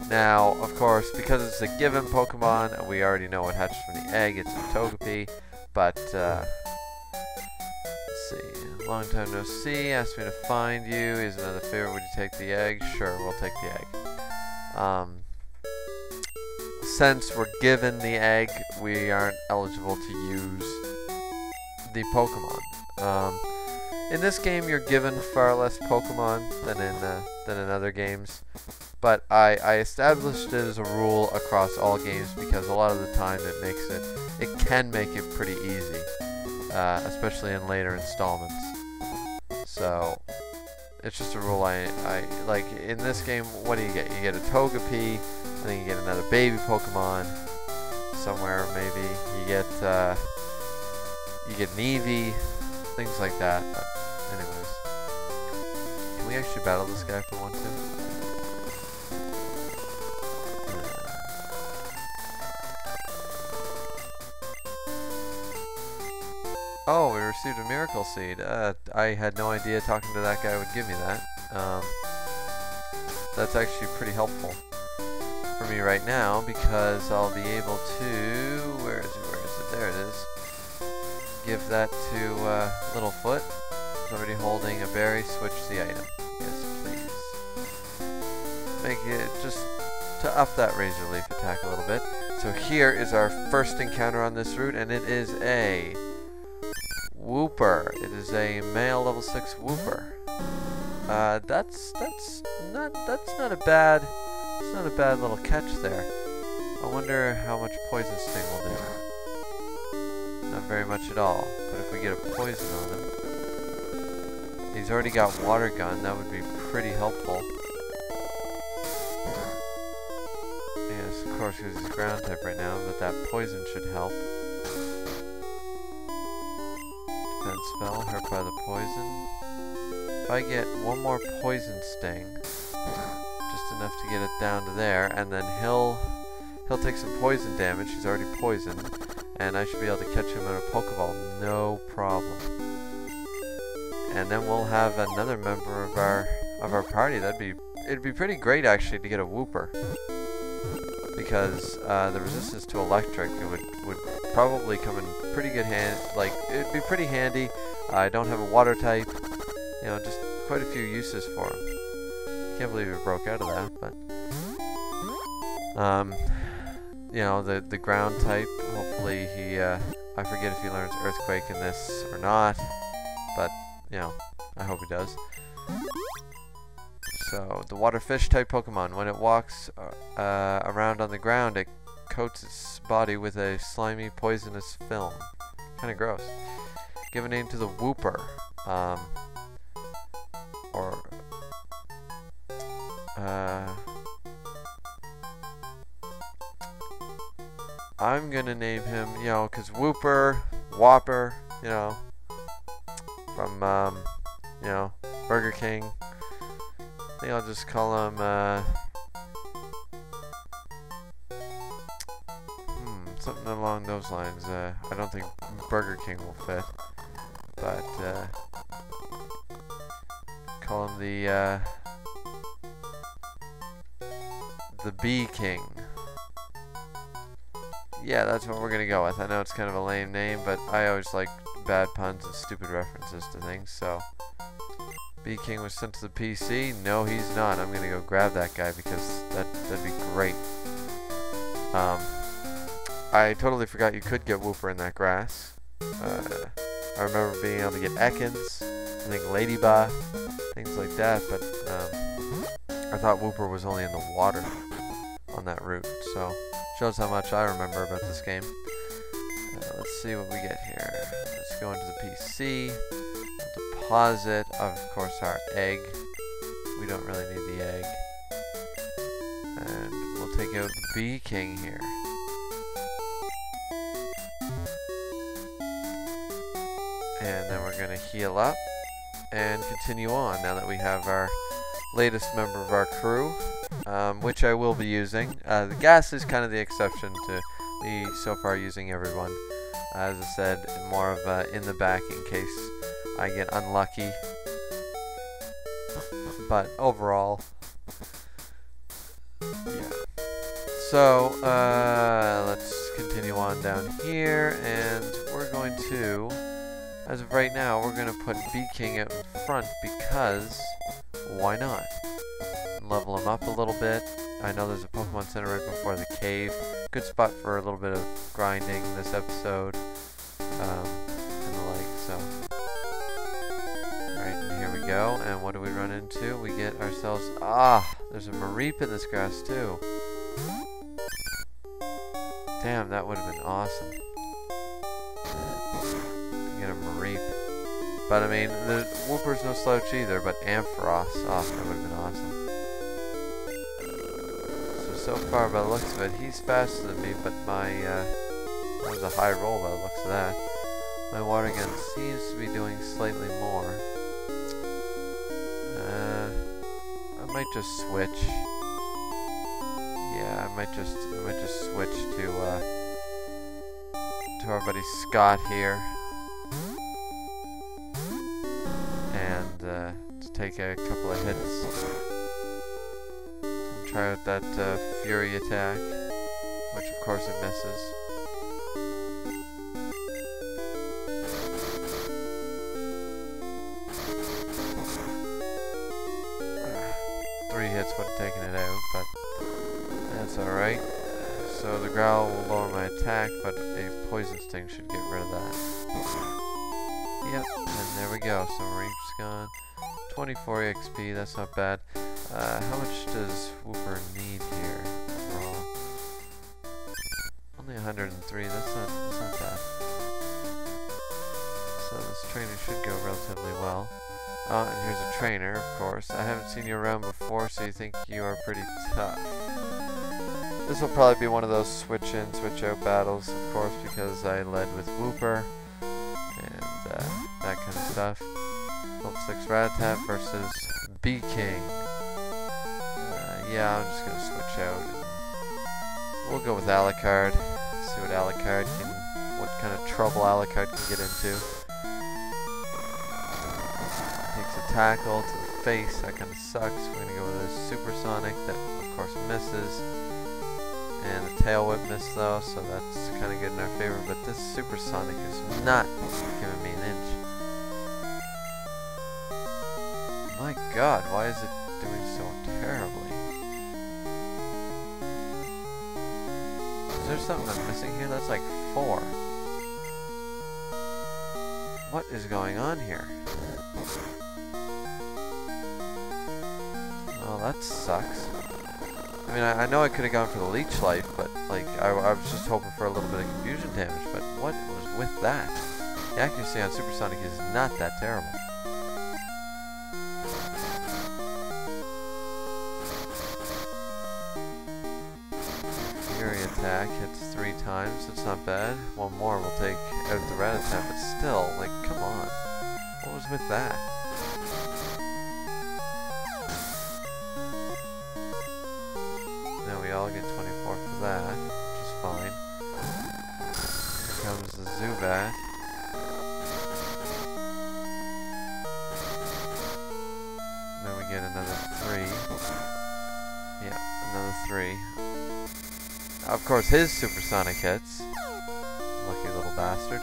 Now, of course, because it's a given Pokemon, we already know what hatches from the egg. It's a Togepi, but, let's see. Long time no see. Asked me to find you. Here's another favor. Would you take the egg? Sure, we'll take the egg. Since we're given the egg, we aren't eligible to use the Pokemon. In this game, you're given far less Pokemon than in other games. But I established it as a rule across all games because a lot of the time it can make it pretty easy, especially in later installments. So it's just a rule I like. In this game, what do you get? You get a Togepi, and then you get another baby Pokemon somewhere. Maybe you get an Eevee, things like that. But anyways, can we actually battle this guy for one too? Oh, we received a Miracle Seed. I had no idea talking to that guy would give me that. That's actually pretty helpful for me right now because I'll be able to... Where is it? There it is. Give that to Littlefoot. He's already holding a berry. Switch the item. Yes, please. Make it just to up that Razor Leaf attack a little bit. So here is our first encounter on this route, and it is a Wooper. It is a male level 6 Wooper. That's not a bad little catch there. I wonder how much Poison Sting will do. Not very much at all. But if we get a poison on him, he's already got Water Gun. That would be pretty helpful. Yes, of course, because he's ground type right now, but that poison should help. Defense spell, hurt by the poison. If I get one more Poison Sting, just enough to get it down to there, and then he'll take some poison damage. He's already poisoned, and I should be able to catch him in a Pokeball, no problem. And then we'll have another member of our party. It'd be pretty great actually to get a Wooper, because the resistance to electric would probably come in pretty good hand. Like, it'd be pretty handy. I don't have a water type. You know, just quite a few uses for him. Can't believe he broke out of that, but you know, the ground type. Hopefully he I forget if he learns Earthquake in this or not, but you know, I hope he does. So the water fish type Pokemon, when it walks around on the ground, it coats its body with a slimy, poisonous film. Kind of gross. Give a name to the Wooper. I'm gonna name him, you know, because Wooper, Whopper, you know, from, you know, Burger King. I think I'll just call him, something along those lines. I don't think Burger King will fit, but, call him the Bee King. Yeah, that's what we're gonna go with. I know it's kind of a lame name, but I always like bad puns and stupid references to things, so. Bee King was sent to the PC. No, he's not. I'm gonna go grab that guy because that'd be great. I totally forgot you could get Wooper in that grass. I remember being able to get Ekans, I think Ladybug, things like that, but I thought Wooper was only in the water on that route, so shows how much I remember about this game. Let's see what we get here. Let's go into the PC. Deposit, of course, our egg. We don't really need the egg. And we'll take out Bee King here. And then we're going to heal up and continue on now that we have our latest member of our crew, which I will be using. The gas is kind of the exception to me so far using everyone. As I said, more of in the back in case I get unlucky. But overall, yeah. So, let's continue on down here, and we're going to, as of right now, we're going to put Bee King out in front because, why not? Level him up a little bit. I know there's a Pokemon Center right before the cave. Good spot for a little bit of grinding this episode, and the like, so. Alright, and here we go, and what do we run into? We get ourselves, there's a Mareep in this grass too. Damn, that would have been awesome. Get a Mareep. But I mean, the Wooper's no slouch either, but Ampharos, that would have been awesome. So far, by the looks of it, he's faster than me, but my, that was a high roll by the looks of that. My water gun seems to be doing slightly more. I might just switch. Yeah, I might just switch to our buddy Scott here. And, to take a couple of hits. Try out that Fury attack, which of course it misses. Three hits would have taken it out, but that's alright. So the Growl will lower my attack, but a Poison Sting should get rid of that. Yep, and there we go. So Mareep's gone. 24 XP, that's not bad. How much does Wooper need here overall? Only 103, that's not bad. So this trainer should go relatively well. Oh, and here's a trainer, of course. I haven't seen you around before, so you think you are pretty tough. This will probably be one of those switch in, switch out battles, of course, because I led with Wooper and that kind of stuff. Level 6 Rattata versus B-King. Yeah, I'm just gonna switch out. And we'll go with Alucard. See what Alucard can, what kind of trouble Alucard can get into. Takes a tackle to the face. That kind of sucks. We're gonna go with a Supersonic that, of course, misses. And the Tail Whip missed though, so that's kind of good in our favor. But this Supersonic is not giving me an inch. My God, why is it doing so terribly? Is there something I'm missing here? That's like 4. What is going on here? Oh, that sucks. I mean, I know I could have gone for the Leech Life, but like I was just hoping for a little bit of confusion damage. But what was with that? The accuracy on Supersonic is not that terrible. Fury attack hits 3 times. It's not bad. One more will take out the Rattata, but still, like, come on. What was with that? Now we all get 24 for that, which is fine. Here comes the Zubat. Then we get another 3. Yeah, another 3. Of course, his Supersonic hits. Lucky little bastard.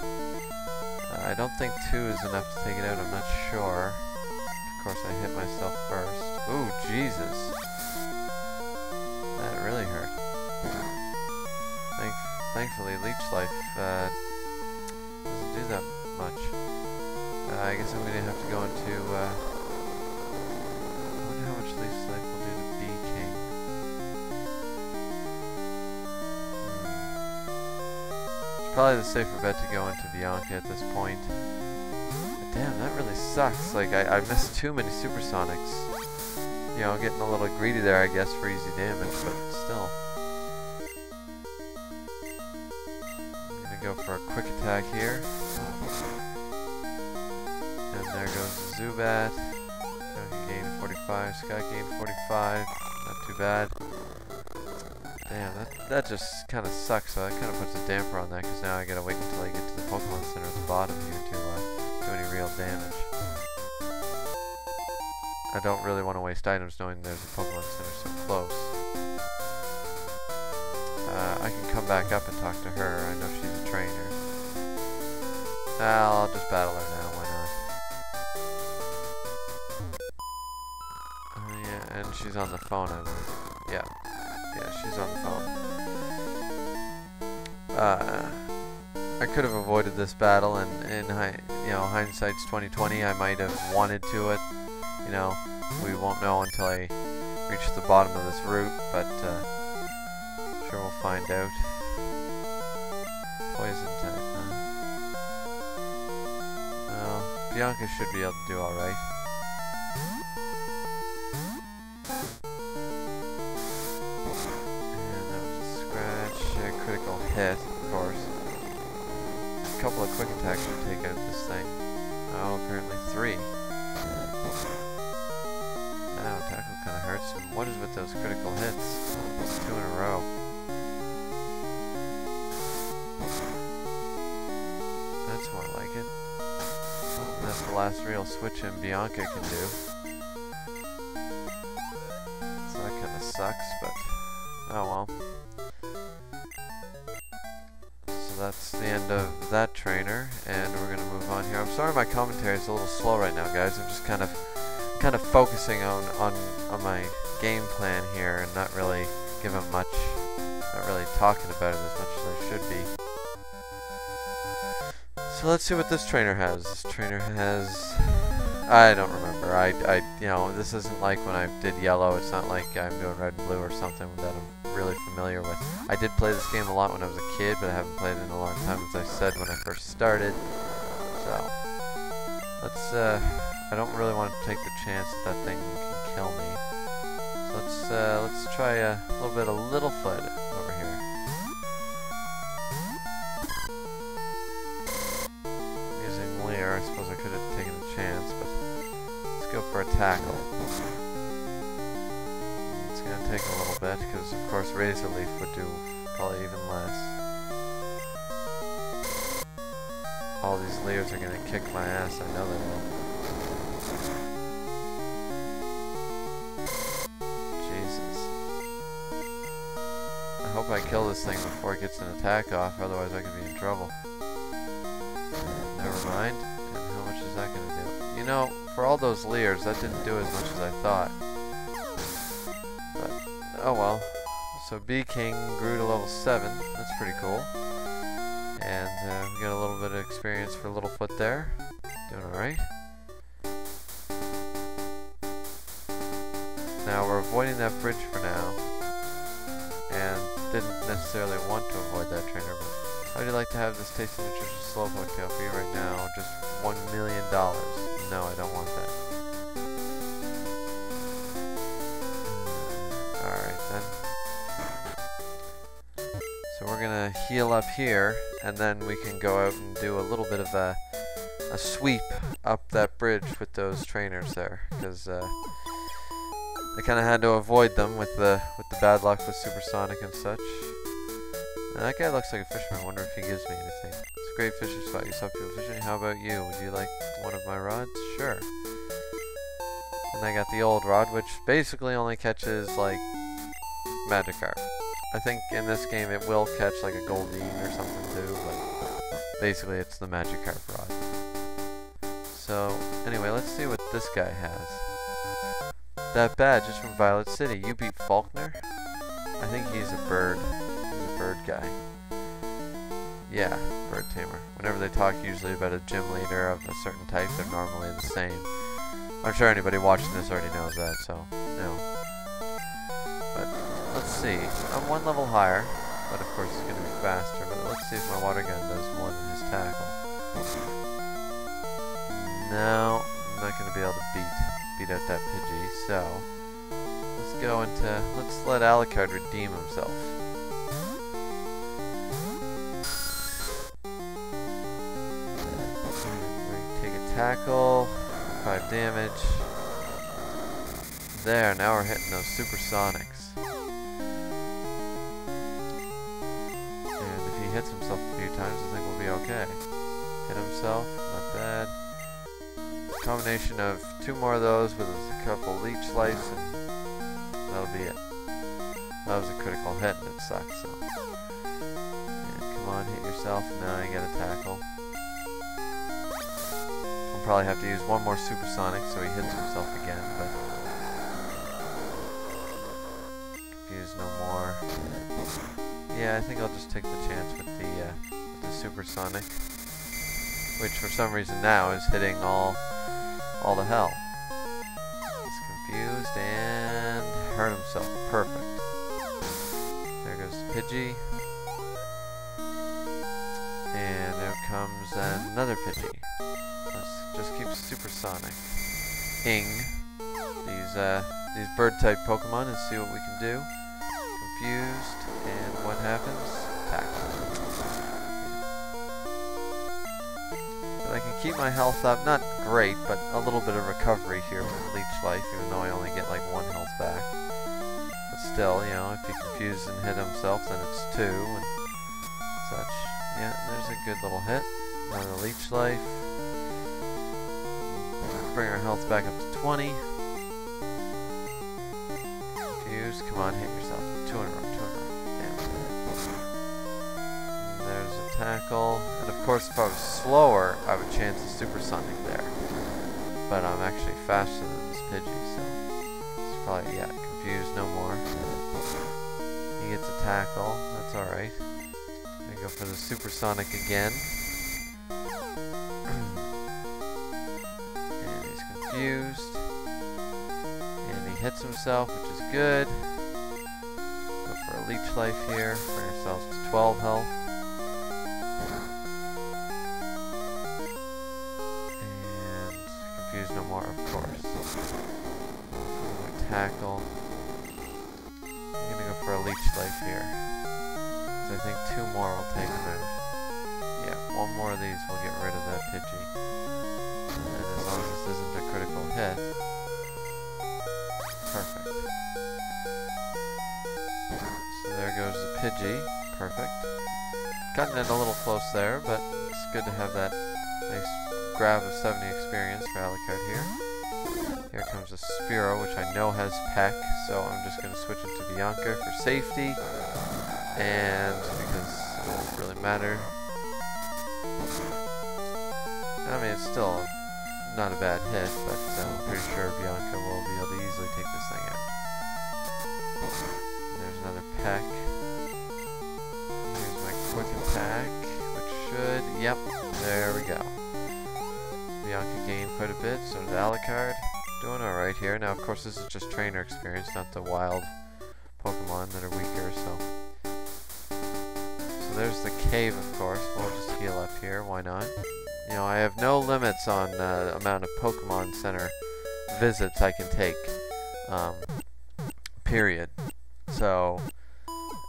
I don't think 2 is enough to take it out, I'm not sure. Of course, I hit myself first. Ooh, Jesus. That really hurt. Thankfully, Leech Life doesn't do that much. I guess I'm going to have to go into... I wonder how much Leech Life will do to B-King. It's probably the safer bet to go into Bianca at this point. But damn, that really sucks. Like, I missed too many Supersonics. You know, getting a little greedy there, I guess, for easy damage, but still. I'm gonna go for a quick attack here. And there goes Zubat. He gained 45, Scott gained 45. Not too bad. Damn, that just kind of sucks, so that kind of puts a damper on that, because now I gotta wait until I get to the Pokemon Center at the bottom here to do any real damage. I don't really want to waste items knowing there's a Pokemon Center so close. I can come back up and talk to her. I know she's a trainer. I'll just battle her now, why not? Yeah, and she's on the phone, I believe. Yeah. Yeah, she's on the phone. I could have avoided this battle, and in hindsight's 2020, I might have wanted to it. You know, we won't know until I reach the bottom of this route, but sure we'll find out. Poison type, huh? Well, Bianca should be able to do alright. And that was a scratch, a critical hit, of course. A couple of quick attacks should take out this thing. Oh, apparently 3. Tackle kind of hurts. What is with those critical hits? 2 in a row. That's more like it. And that's the last real switch in Bianca can do. So that kind of sucks, but oh well. So that's the end of that trainer, and we're gonna move on here. I'm sorry my commentary is a little slow right now, guys. I'm just kind of focusing on my game plan here and not really giving much, not really talking about it as much as I should be. So let's see what this trainer has. This trainer has I don't remember. You know, this isn't like when I did yellow. It's not like I'm doing red and blue or something that I'm really familiar with. I did play this game a lot when I was a kid, but I haven't played it in a long time, as I said when I first started. So, let's, I don't really want to take the chance that that thing can kill me. So let's try a little bit of Littlefoot over here. Using Leer, I suppose I could have taken a chance, but let's go for a tackle. It's going to take a little bit, because of course Razor Leaf would do probably even less. All these Leers are going to kick my ass, I know they will. I hope I kill this thing before it gets an attack off, otherwise I could be in trouble. Never mind. And how much is that going to do? You know, for all those Leers, that didn't do as much as I thought. But, oh well. So Bee King grew to level 7. That's pretty cool. And we got a little bit of experience for Littlefoot there. Doing alright. Now we're avoiding that bridge for now. And didn't necessarily want to avoid that trainer, but how would you like to have this tasty nutritious slowpoke tail for you right now? Just $1 million. No, I don't want that. Alright then. So we're gonna heal up here, and then we can go out and do a little bit of a sweep up that bridge with those trainers there, because I kind of had to avoid them with the bad luck with Supersonic and such. And that guy looks like a fisherman. I wonder if he gives me anything. It's a great fishing spot. You saw people fishing. How about you? Would you like one of my rods? Sure. And I got the old rod, which basically only catches like Magikarp. I think in this game it will catch like a Goldeen or something too, but basically it's the Magikarp rod. So anyway, let's see what this guy has. That badge is from Violet City. You beat Faulkner? I think he's a bird. He's a bird guy. Yeah, bird tamer. Whenever they talk usually about a gym leader of a certain type, they're normally the same. I'm sure anybody watching this already knows that, so, no. But, let's see. I'm one level higher, but of course it's going to be faster. But let's see if my water gun does more than his tackle. No, I'm not going to be able to beat out that Pidgey, so let's let Alucard redeem himself. We take a tackle, 5 damage. There, now we're hitting those Supersonics. And if he hits himself a few times, I think we'll be okay. Hit himself, not bad. Combination of 2 more of those with a couple Leech Slice, and that'll be it. That was a critical hit, and it sucks, so. And come on, hit yourself. Now you get a tackle. I'll probably have to use 1 more Supersonic so he hits himself again, but confused no more. Yeah, I think I'll just take the chance with the Supersonic, which for some reason now is hitting all the hell. He's confused and hurt himself. Perfect. There goes Pidgey. And there comes another Pidgey. Let's just keep Supersonic. Ing these bird type Pokemon and see what we can do. Confused, and what happens? Tackle. I can keep my health up, not great, but a little bit of recovery here with Leech Life, even though I only get like 1 health back. But still, you know, if he confused and hit himself, then it's 2 and such. Yeah, there's a good little hit. Another Leech Life. Bring our health back up to 20. Confused, come on, hit yourself. 2 in a row, 2 in a row. Damn. And there's a tackle. And of course, if I was slower, I would chance a Supersonic there. But I'm actually faster than this Pidgey, so it's probably, yeah, confused no more. He gets a tackle, that's alright. Gonna go for the Supersonic again. And he's confused. And he hits himself, which is good. Go for a leech life here. Bring ourselves to 12 health. And confuse no more, of course. Tackle. I'm gonna go for a leech life here. So I think 2 more will take him out. Yeah, 1 more of these will get rid of that Pidgey. And as long as this isn't a critical hit. Perfect. So there goes the Pidgey. Perfect. Gotten it a little close there, but it's good to have that nice grab of 70 experience for Alucard here. Here comes a Spearow, which I know has Peck, so I'm just going to switch it to Bianca for safety. And because it doesn't really matter. I mean, it's still not a bad hit, but I'm pretty sure Bianca will be able to easily take this thing out. And there's another Peck. Here's my quick attack, which should, yep, there we go. Bianca gained quite a bit, so did Alucard. Doing alright here. Now, of course, this is just trainer experience, not the wild Pokemon that are weaker, so there's the cave, of course. We'll just heal up here, why not? You know, I have no limits on amount of Pokemon Center visits I can take, period. So,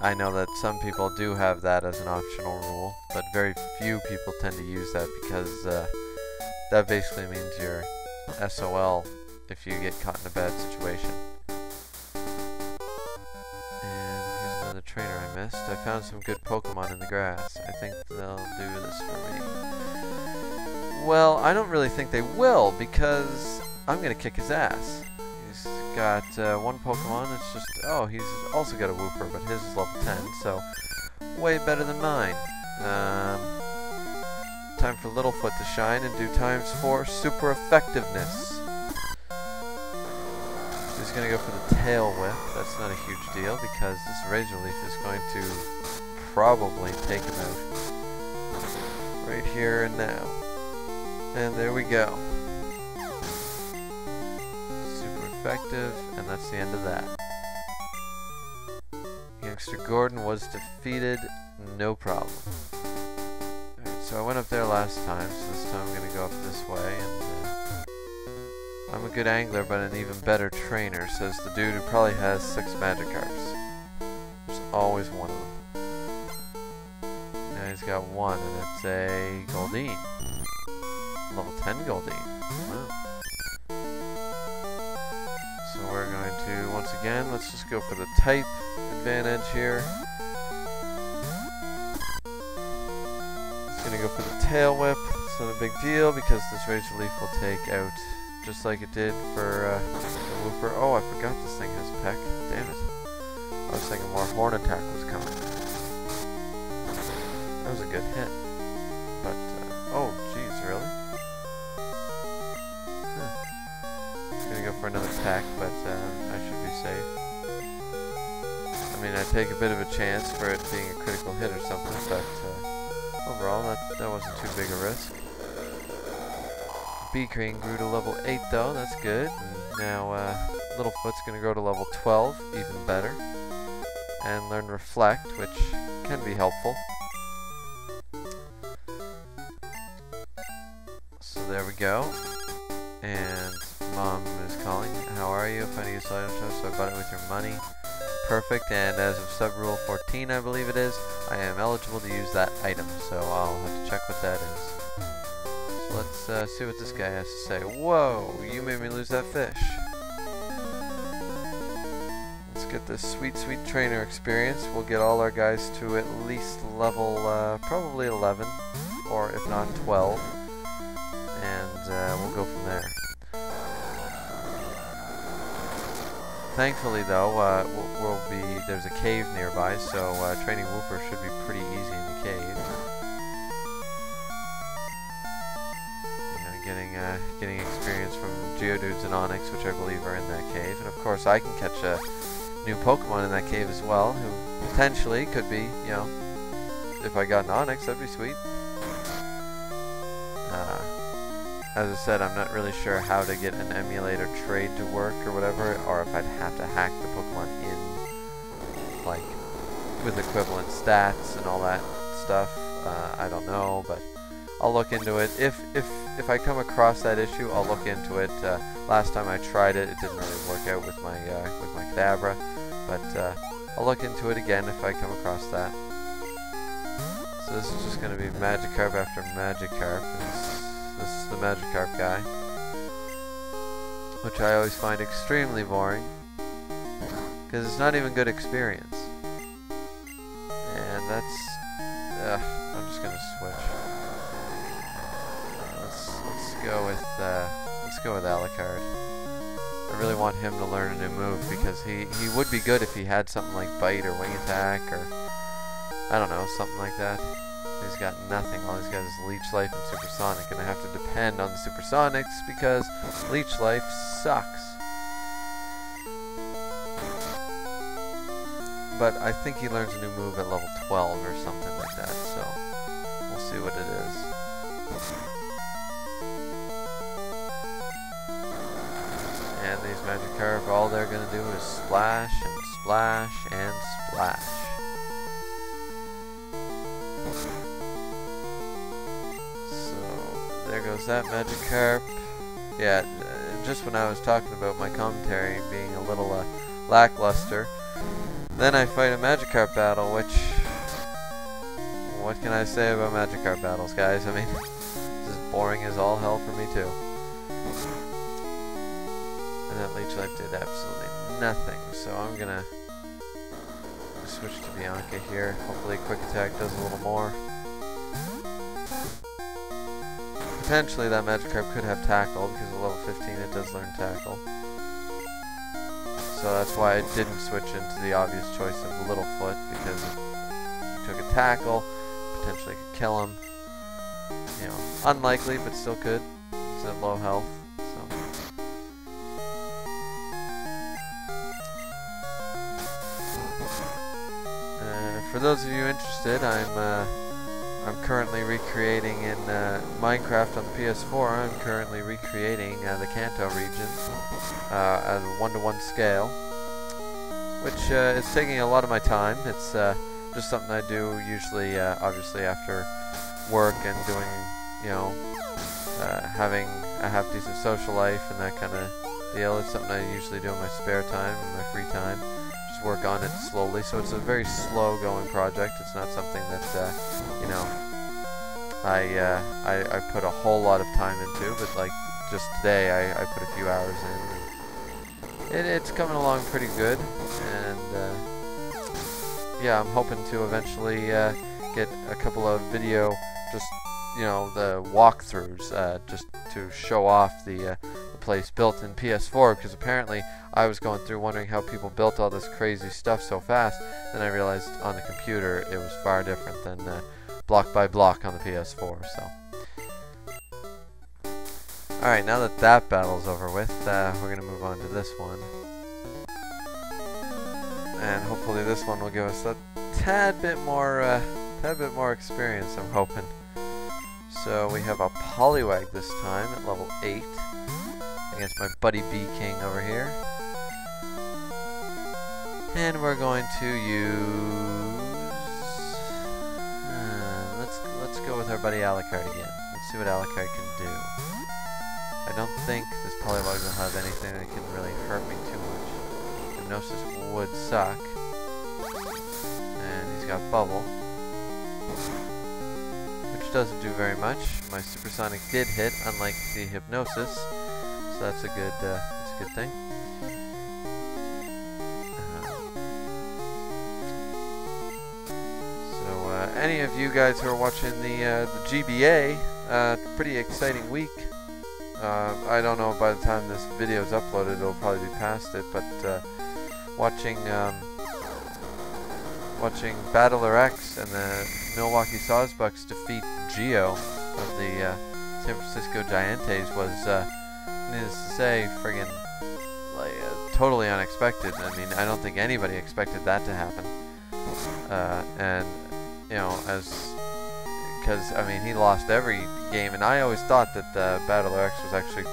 I know that some people do have that as an optional rule, but very few people tend to use that because that basically means you're SOL if you get caught in a bad situation. And here's another trainer I missed. I found some good Pokemon in the grass. I think they'll do this for me. Well, I don't really think they will, because I'm going to kick his ass. He's got 1 Pokemon. It's just, oh, he's also got a Wooper, but his is level 10, so way better than mine. Time for Littlefoot to shine and do ×4 super effectiveness. He's going to go for the Tail Whip. That's not a huge deal because this Razor Leaf is going to probably take him out right here and now. And there we go. Super effective, and that's the end of that. Youngster Gordon was defeated, no problem. Alright, so I went up there last time, so this time I'm going to go up this way, and I'm a good angler, but an even better trainer, says the dude who probably has 6 Magikarps. There's always one of them. Now he's got 1, and it's a Goldeen. Level 10 Goldeen. Wow. So we're going to, once again, let's just go for the type advantage here. It's going to go for the Tail Whip. It's not a big deal because this Razor Leaf will take out just like it did for the Wooper. Oh, I forgot this thing has Peck. Damn it. I was thinking more Horn Attack was coming. That was a good hit. But, oh, jeez, really? Huh. It's gonna go for another attack, but I should be safe. I mean, I take a bit of a chance for it being a critical hit or something, but overall, that wasn't too big a risk. B-Crane grew to level 8 though, that's good. And now Littlefoot's going to go to level 12, even better. And learn Reflect, which can be helpful. So there we go. And Mom is calling. How are you? Finding a item shop, so I bought it with your money. Perfect, and as of sub-rule 14, I believe it is, I am eligible to use that item, so I'll have to check what that is. Let's see what this guy has to say. Whoa, you made me lose that fish. Let's get this sweet, sweet trainer experience. We'll get all our guys to at least level, probably 11, or if not 12. And we'll go from there. Thankfully, though, there's a cave nearby, so training Wooper should be pretty easy in the cave. Getting experience from Geodudes and Onix, which I believe are in that cave. And of course I can catch a new Pokemon in that cave as well, who potentially could be, you know, if I got an Onix, that'd be sweet. as I said, I'm not really sure how to get an emulator trade to work or whatever, or if I'd have to hack the Pokemon in, like, with equivalent stats and all that stuff. I don't know, but I'll look into it. If I come across that issue, I'll look into it. Last time I tried it, it didn't really work out with my Kadabra, but I'll look into it again if I come across that. So this is just going to be Magikarp after Magikarp. This is the Magikarp guy, which I always find extremely boring, because it's not even good experience. And that's... I'm just going to switch. Let's go with Alucard. I really want him to learn a new move, because he would be good if he had something like Bite or Wing Attack, or I don't know, something like that. He's got nothing. All he's got is Leech Life and Supersonic, and I have to depend on the Supersonics because Leech Life sucks. But I think he learns a new move at level 12 or something like that, so we'll see what it is. And these Magikarp, all they're going to do is splash and splash and splash. So, there goes that Magikarp. Yeah, just when I was talking about my commentary being a little lackluster, then I fight a Magikarp battle, which... what can I say about Magikarp battles, guys? I mean, this is boring as all hell for me, too. And that Leech Life did absolutely nothing, so I'm gonna switch to Bianca here. Hopefully Quick Attack does a little more. Potentially that Magikarp could have Tackle, because at level 15 it does learn Tackle. So that's why I didn't switch into the obvious choice of Littlefoot, because if he took a Tackle, potentially could kill him. You know, unlikely, but still could. He's at low health. For those of you interested, I'm currently recreating in Minecraft on the PS4. I'm currently recreating the Kanto region at a 1-to-1 scale, which is taking a lot of my time. It's just something I do usually, obviously after work and doing, you know, having a half-decent social life and that kind of deal. It's something I usually do in my spare time, in my free time. Work on it slowly, so it's a very slow going project. It's not something that you know, I put a whole lot of time into, but like just today I put a few hours in, and it's coming along pretty good. And yeah, I'm hoping to eventually get a couple of video, just, you know, the walkthroughs, just to show off the place built in PS4, because apparently I was going through wondering how people built all this crazy stuff so fast, then I realized on the computer it was far different than block by block on the PS4. So, alright, now that that battle's over with, we're going to move on to this one. And hopefully this one will give us a tad bit more experience, I'm hoping. So we have a Poliwag this time at level 8. Against my buddy B King over here. And we're going to use... let's go with our buddy Alucard again. Let's see what Alucard can do. I don't think this Poliwag will have anything that can really hurt me too much. Hypnosis would suck. And he's got Bubble, which doesn't do very much. My Supersonic did hit, unlike the Hypnosis. So that's a good thing. So any of you guys who are watching the GBA, pretty exciting week. I don't know, by the time this video is uploaded, it'll probably be past it. But watching Battler X and the Milwaukee Sawsbucks defeat Geo of the San Francisco Giants was. Needless to say, friggin' like totally unexpected. I mean, I don't think anybody expected that to happen. And you know, as because I mean he lost every game, and I always thought that Battler X was actually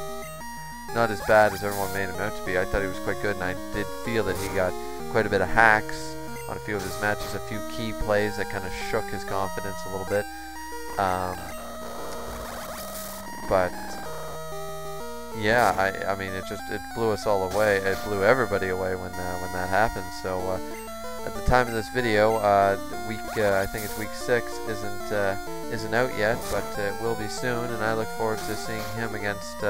not as bad as everyone made him out to be. I thought he was quite good, and I did feel that he got quite a bit of hacks on a few of his matches, a few key plays that kind of shook his confidence a little bit. But yeah, I mean it blew us all away. It blew everybody away when that happened. So at the time of this video, I think it's week 6 isn't out yet, but it will be soon, and I look forward to seeing him against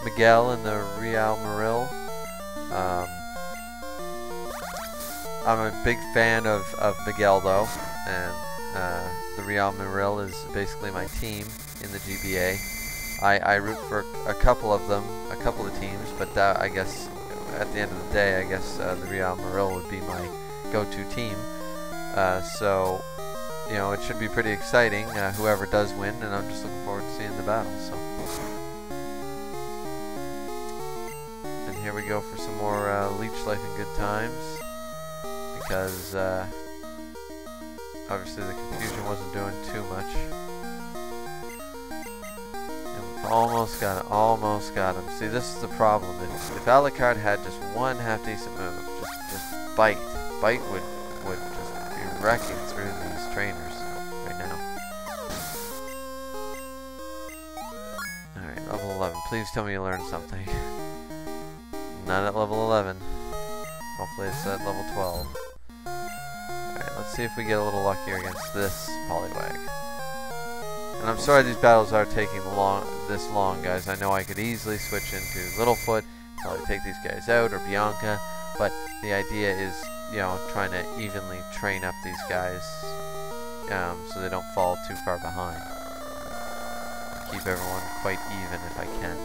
Miguel in the Real Maril. I'm a big fan of Miguel though, and the Real Maril is basically my team in the GBA. I root for a couple of teams, but I guess at the end of the day, I guess the Real Maril would be my go-to team. So, you know, it should be pretty exciting, whoever does win, and I'm just looking forward to seeing the battle. So, and here we go for some more Leech Life and Good Times, because obviously the confusion wasn't doing too much. Almost got him. See, this is the problem. If Alucard had just one half-decent move, just Bite would just be wrecking through these trainers right now. Alright, level 11. Please tell me you learned something. Not at level 11. Hopefully it's at level 12. Alright, let's see if we get a little luckier against this Poliwag. And I'm sorry these battles are taking this long, guys. I know I could easily switch into Littlefoot, probably take these guys out, or Bianca, but the idea is, you know, trying to evenly train up these guys so they don't fall too far behind. Keep everyone quite even if I can.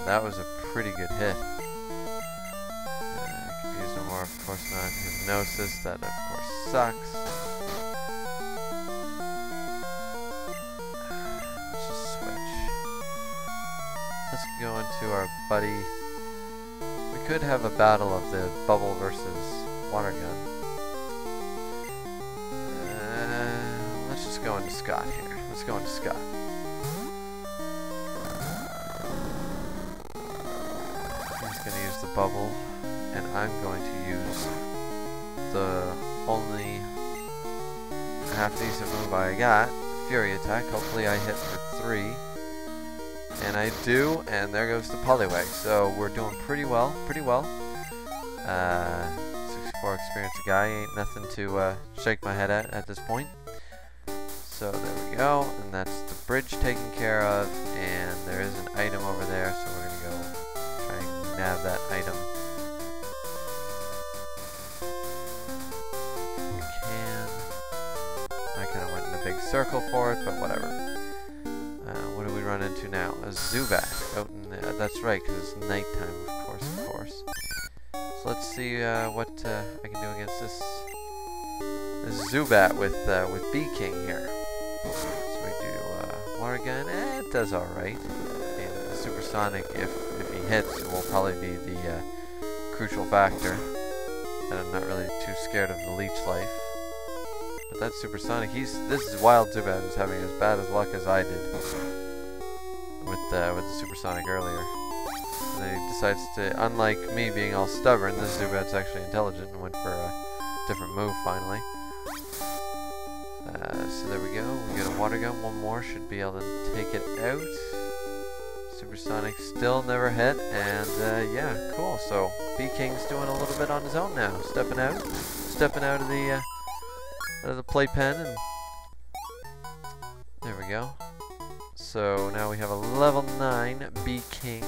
That was a pretty good hit. Confuse no more, of course not. Hypnosis, that of course sucks. Let's go into our buddy. We could have a battle of the bubble versus water gun. Let's just go into Scott here. Let's go into Scott. He's going to use the bubble, and I'm going to use the only half-decent move I got, Fury Attack. Hopefully I hit for 3. And I do, and there goes the Poliwag. So we're doing pretty well. 64 experienced guy, ain't nothing to shake my head at this point. So there we go, and that's the bridge taken care of, and there is an item over there, so we're gonna go try and nab that item. We can. I kind of went in a big circle for it, but whatever. What do we run into now? A Zubat out in the, that's right, because it's nighttime, of course. So let's see what I can do against this Zubat with B-King here. So we do Water Gun, it does alright. And the Supersonic, if he hits, will probably be the crucial factor. And I'm not really too scared of the Leech Life. But that Supersonic, this is Wild Zubat who's having as bad as luck as I did with the Supersonic earlier. And then he decides to, unlike me being all stubborn, this Zubat's actually intelligent and went for a different move finally. So there we go. We get a Water Gun, one more, should be able to take it out. Supersonic still never hit, and yeah, cool. So B-King's doing a little bit on his own now, stepping out of the playpen, and there we go. So now we have a level 9 B-King.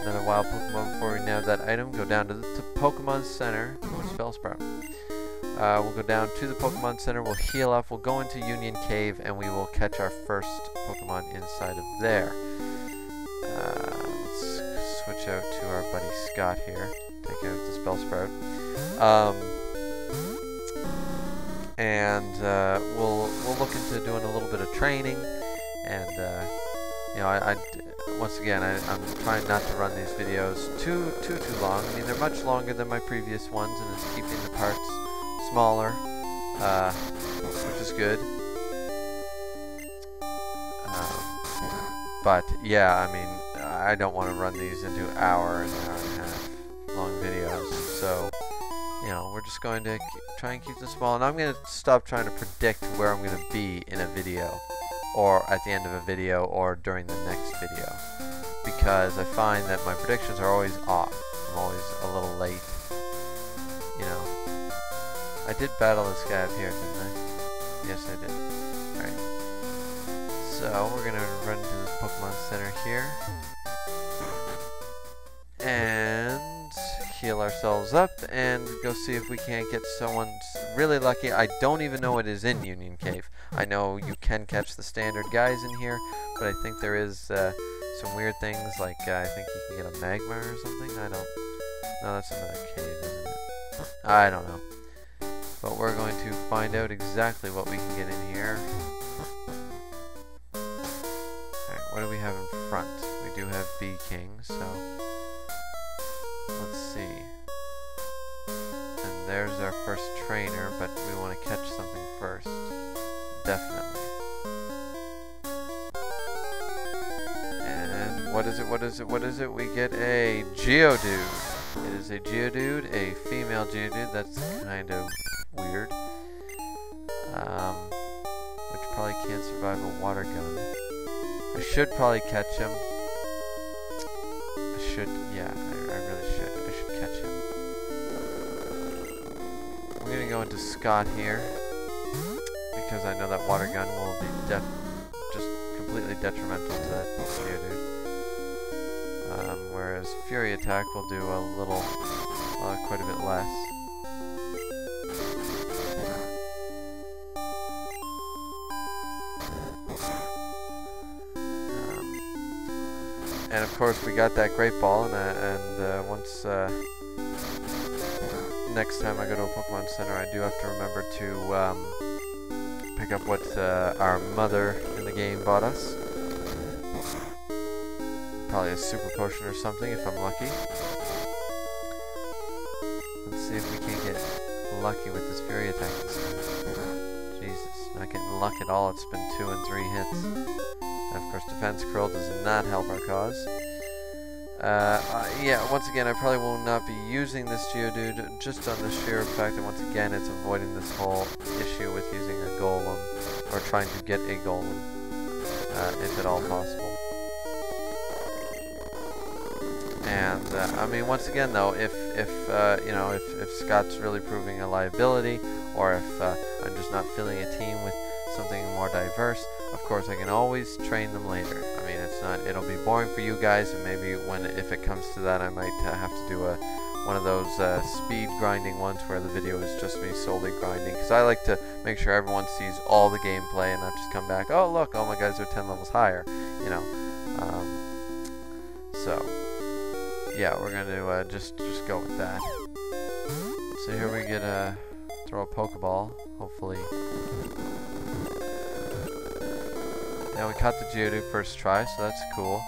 Another wild Pokemon before we nab that item. Go down to Pokémon Center. Oh, Spellsprout. We'll go down to the Pokémon Center. We'll heal up. We'll go into Union Cave, and we will catch our first Pokemon inside of there. Let's switch out to our buddy Scott here. Take out the Spellsprout. And we'll look into doing a little bit of training. And you know, once again, I'm trying not to run these videos too long. I mean, they're much longer than my previous ones, and it's keeping the parts smaller. which is good. But yeah, I mean, I don't want to run these into hour and a half long videos, so you know, we're just going to try and keep them small, and I'm going to stop trying to predict where I'm going to be in a video, or at the end of a video, or during the next video, because I find that my predictions are always off. I'm always a little late, you know. I did battle this guy up here, didn't I? Yes, I did. Alright. So, we're going to run to this Pokemon Center here, and heal ourselves up, and go see if we can't get someone really lucky. I don't even know what is in Union Cave. I know you can catch the standard guys in here, but I think there is some weird things, like I think you can get a magma or something. I don't. No, that's another cave, isn't it? I don't know. But we're going to find out exactly what we can get in here. Alright, what do we have in front? We do have Bee King, so let's see. And there's our first trainer, but we want to catch something first. Definitely. And what is it? What is it? What is it? We get a Geodude. It is a Geodude, a female Geodude. That's kind of weird. Which probably can't survive a water gun. I should probably catch him. I should, yeah, I really should. I should catch him. We're gonna go into Scott here, because I know that water gun will be just completely detrimental to that Geodude. Whereas Fury Attack will do a little, quite a bit less. And of course we got that Great Ball, and once next time I go to a Pokemon Center, I do have to remember to pick up what our mother in the game bought us. Probably a super potion or something if I'm lucky. Let's see if we can get lucky with this Fury Attack this time. Jesus, not getting luck at all. It's been 2 and 3 hits. And of course Defense Curl does not help our cause. Yeah, once again, I probably will not be using this Geodude, just on the sheer fact that once again it's avoiding this whole issue with using a Golem, or trying to get a Golem, if at all possible. And I mean, once again, though, if you know, if Scott's really proving a liability, or if I'm just not filling a team with something more diverse, of course I can always train them later. I mean, it'll be boring for you guys, and maybe if it comes to that, I might have to do one of those speed grinding ones where the video is just me solely grinding, because I like to make sure everyone sees all the gameplay and not just come back, oh look, all my guys are 10 levels higher, you know. So yeah, we're gonna just go with that. So here we get throw a Pokeball, hopefully. Yeah, we caught the Geodude first try, so that's cool.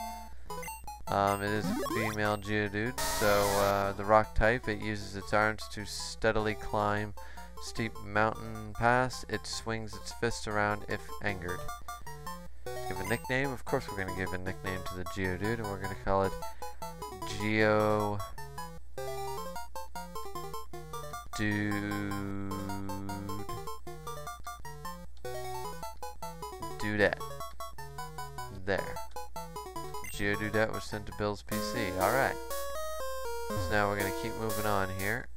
It is a female Geodude, so the rock type, it uses its arms to steadily climb steep mountain pass. It swings its fist around if angered. Give a nickname. Of course we're going to give a nickname to the Geodude, and we're going to call it Geodude. Dudette. There. Geodudette was sent to Bill's PC. Alright. So now we're going to keep moving on here.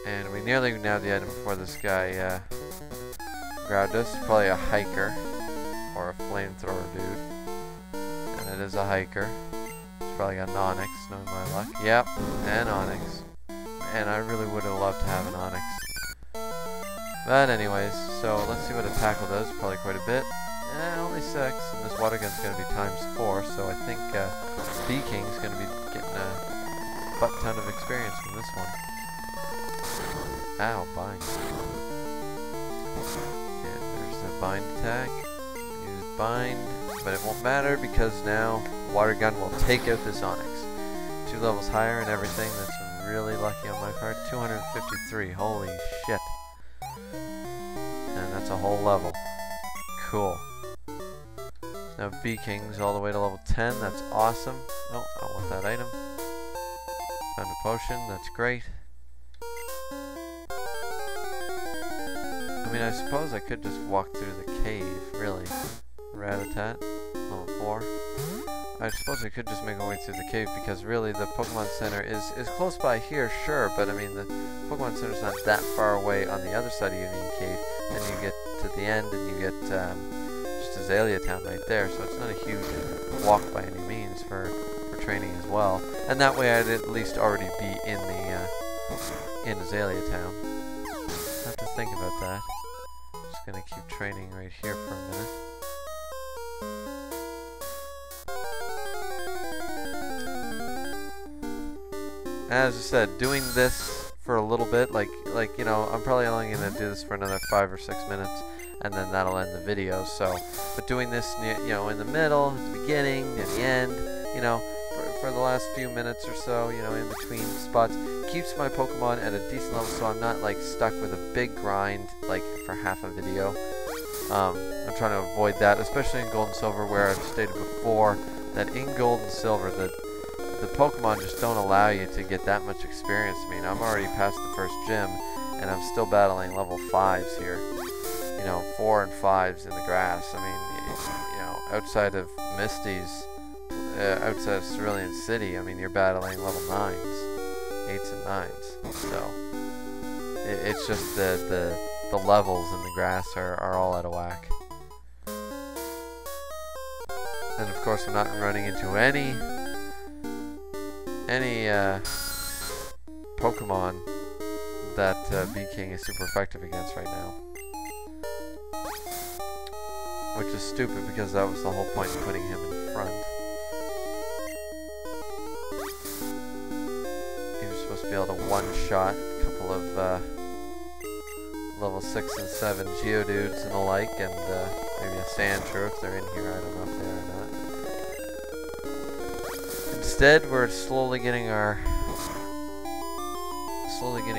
And we nearly nabbed the item before this guy grabbed us. Probably a hiker. Or a flamethrower dude. And it is a hiker. It's probably got an Onyx, knowing my luck. Yep, an Onyx. And I really would have loved to have an Onyx. But anyways, so let's see what a tackle does. Probably quite a bit. Only 6, and this water gun's going to be ×4, so I think Bee King's going to be getting a butt ton of experience from this one. Ow, bind. And there's the bind attack. Use bind, but it won't matter because now water gun will take out this Onyx. 2 levels higher and everything. That's really lucky on my part. 253. Holy shit. That's a whole level. Cool. Now B-King's all the way to level 10. That's awesome. Oh, I want that item. Found a potion. That's great. I mean, I suppose I could just walk through the cave, really. Rattata, level 4. I suppose I could just make my way through the cave because really the Pokemon Center is close by here, sure, but I mean the Pokemon Center's not that far away on the other side of Union Cave. Then you get to the end and you get just Azalea Town right there, so it's not a huge walk by any means for training as well. And that way I'd at least already be in Azalea Town. I have to think about that. Just gonna keep training right here for a minute. As I said, doing this for a little bit, like you know, I'm probably only gonna do this for another 5 or 6 minutes, and then that'll end the video. So, but doing this, you know, in the middle, at the beginning, at the end, you know, for the last few minutes or so, you know, in between spots, keeps my Pokemon at a decent level, so I'm not like stuck with a big grind like for half a video. I'm trying to avoid that, especially in Gold and Silver, where I've stated before that in Gold and Silver the Pokemon just don't allow you to get that much experience. I mean, I'm already past the first gym, and I'm still battling level 5s here. You know, 4 and 5s in the grass. I mean, you know, outside of Misty's, outside of Cerulean City, I mean, you're battling level 9s, 8s and 9s. So, it's just the levels in the grass are all out of whack. And of course, I'm not running into any Pokemon that B-King is super effective against right now. Which is stupid because that was the whole point of putting him in front. He was supposed to be able to one-shot a couple of level 6 and 7 Geodudes and the like, and maybe a Sandshrew if they're in here. I don't know if they are or not. Instead, we're slowly getting our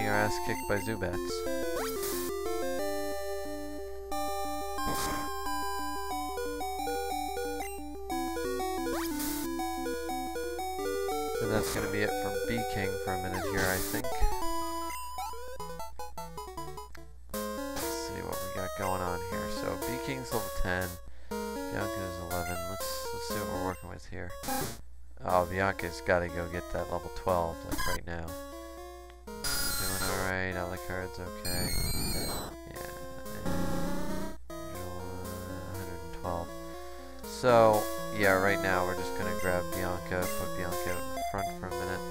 ass kicked by Zubats. So that's going to be it for B-King for a minute here, I think. Let's see what we got going on here. So B-King's level 10, Bianca's 11. Let's see what we're working with here. Oh, Bianca's got to go get that level 12, like right now. Doing alright, Alucard's okay. Yeah, 112. So, yeah, right now we're just gonna grab Bianca, put Bianca out in front for a minute.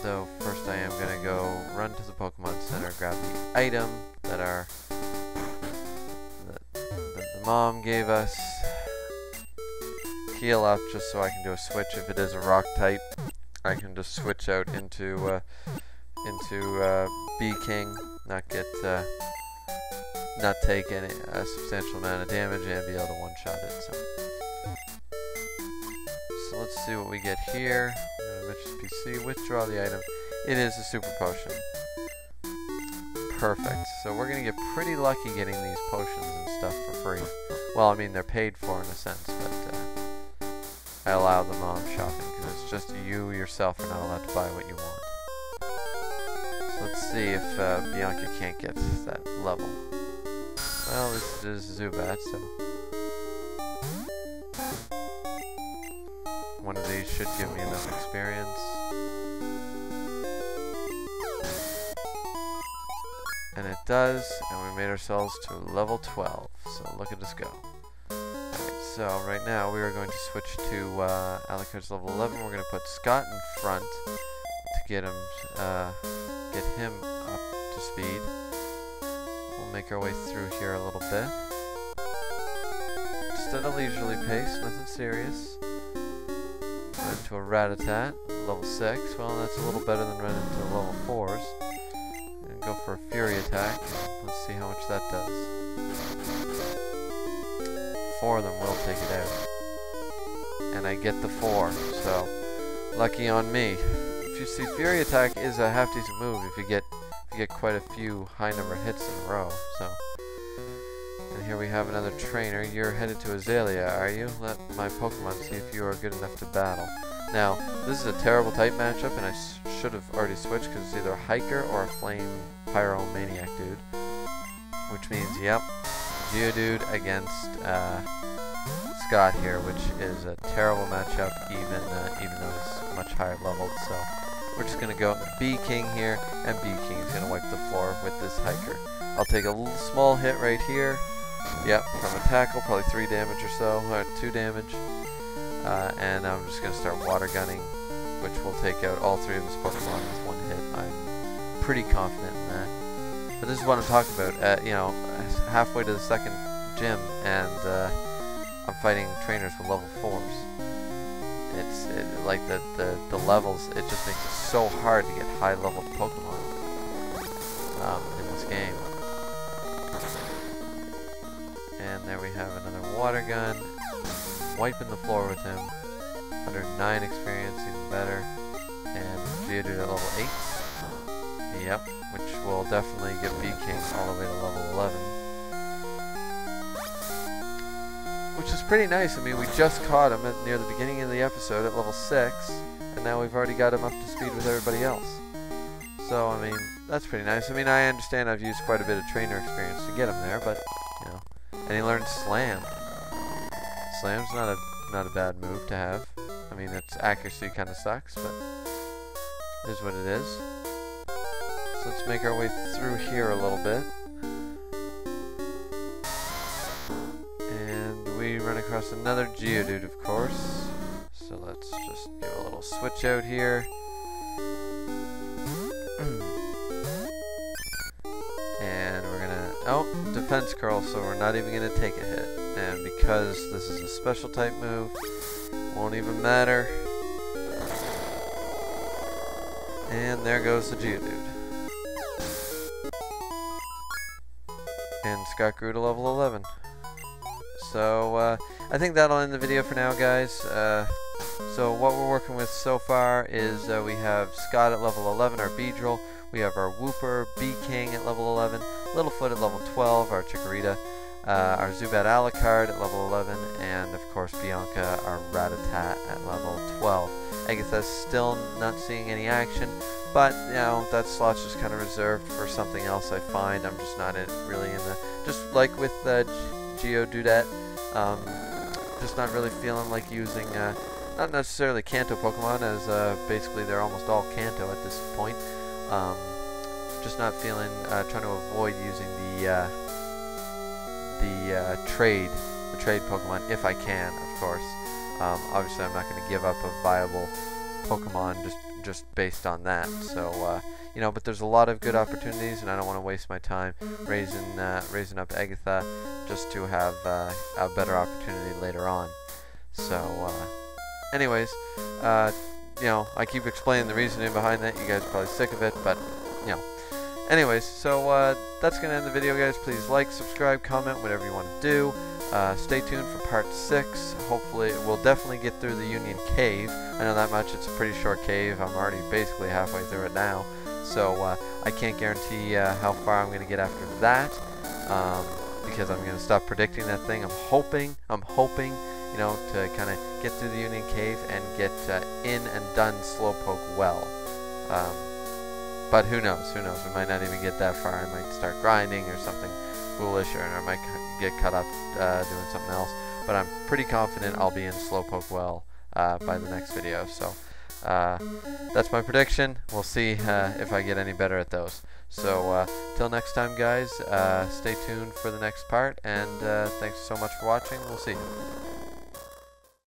Though, first I am gonna go run to the Pokemon Center, grab the item that the mom gave us. Heal up just so I can do a switch if it is a rock type. I can just switch out into B-King, not take a substantial amount of damage and be able to one-shot it. So let's see what we get here. Mitch's PC, withdraw the item. It is a super potion. Perfect. So we're gonna get pretty lucky getting these potions and stuff for free. Well, I mean they're paid for in a sense, but I allow the mom shopping because it's just you yourself are not allowed to buy what you want. So let's see if Bianca can't get that level. Well, this is Zubat, so one of these should give me enough experience. And it does, and we made ourselves to level 12. So look at us go. So right now we are going to switch to Alucard's level 11. We're going to put Scott in front to get him up to speed. We'll make our way through here a little bit. Just at a leisurely pace, nothing serious. Run into a Rattata, level 6. Well, that's a little better than running into level 4s. And go for a Fury attack, and let's see how much that does. 4 of them will take it out. And I get the 4, so lucky on me. If you see, Fury attack is a half decent move if you get you get quite a few high number hits in a row. So, and here we have another trainer. You're headed to Azalea, are you? Let my Pokemon see if you are good enough to battle. Now, this is a terrible type matchup, and I should have already switched because it's either a Hiker or a Flame Pyromaniac dude. Which means, yep, Geodude against Scott here, which is a terrible matchup, even though he's much higher leveled. So we're just gonna go B King here, and B King is gonna wipe the floor with this Hiker. I'll take a little small hit right here. Yep, from a tackle, probably 3 damage or so, or 2 damage. And I'm just gonna start water gunning, which will take out all 3 of his Pokemon with 1 hit. I'm pretty confident in that. But this is what I'm talking about. You know, halfway to the second gym, and I'm fighting trainers with level 4s. It's like the levels. It just makes it so hard to get high level Pokemon in this game. And there we have another water gun, wiping the floor with him. 109 experience, even better. And Geodude at level 8. Yep, which will definitely get B King all the way to level 11. Which is pretty nice. I mean, we just caught him near the beginning of the episode at level 6, and now we've already got him up to speed with everybody else. So, I mean, that's pretty nice. I mean, I understand I've used quite a bit of trainer experience to get him there, but, you know. And he learned Slam. Slam's not a bad move to have. I mean, its accuracy kind of sucks, but it is what it is. So let's make our way through here a little bit. And we run across another Geodude, of course. So let's just give a little switch out here. And we're gonna... Oh, defense curl, so we're not even gonna take a hit. And because this is a special type move, won't even matter. And there goes the Geodude. And Scott grew to level 11. So, I think that'll end the video for now, guys. So what we're working with so far is we have Scott at level 11, our Beedrill. We have our Wooper, B King at level 11, Littlefoot at level 12, our Chikorita, our Zubat Alucard at level 11, and of course Bianca, our Rattata at level 12. Agatha's still not seeing any action, but you know, that slot's just kind of reserved for something else I find. I'm just not really in the, just like with Geodude, just not really feeling like using, not necessarily Kanto Pokemon, as basically they're almost all Kanto at this point. Just not feeling, trying to avoid using the trade Pokemon if I can, of course. Obviously, I'm not going to give up a viable Pokemon just based on that. So, you know, but there's a lot of good opportunities, and I don't want to waste my time raising up Agatha just to have a better opportunity later on. So, anyways, you know, I keep explaining the reasoning behind that. You guys are probably sick of it, but, you know. Anyways, so that's going to end the video, guys. Please like, subscribe, comment, whatever you want to do. Stay tuned for part 6. Hopefully, we'll definitely get through the Union Cave. I know that much. It's a pretty short cave. I'm already basically halfway through it now. So, I can't guarantee how far I'm going to get after that. Because I'm going to stop predicting that thing. I'm hoping, you know, to kind of get through the Union Cave and get in and done Slowpoke well. But who knows? Who knows? We might not even get that far. I might start grinding or something foolish, or I might get caught up doing something else. But I'm pretty confident I'll be in Slowpoke well by the next video. So that's my prediction. We'll see if I get any better at those. So till next time, guys, stay tuned for the next part, and thanks so much for watching. We'll see you.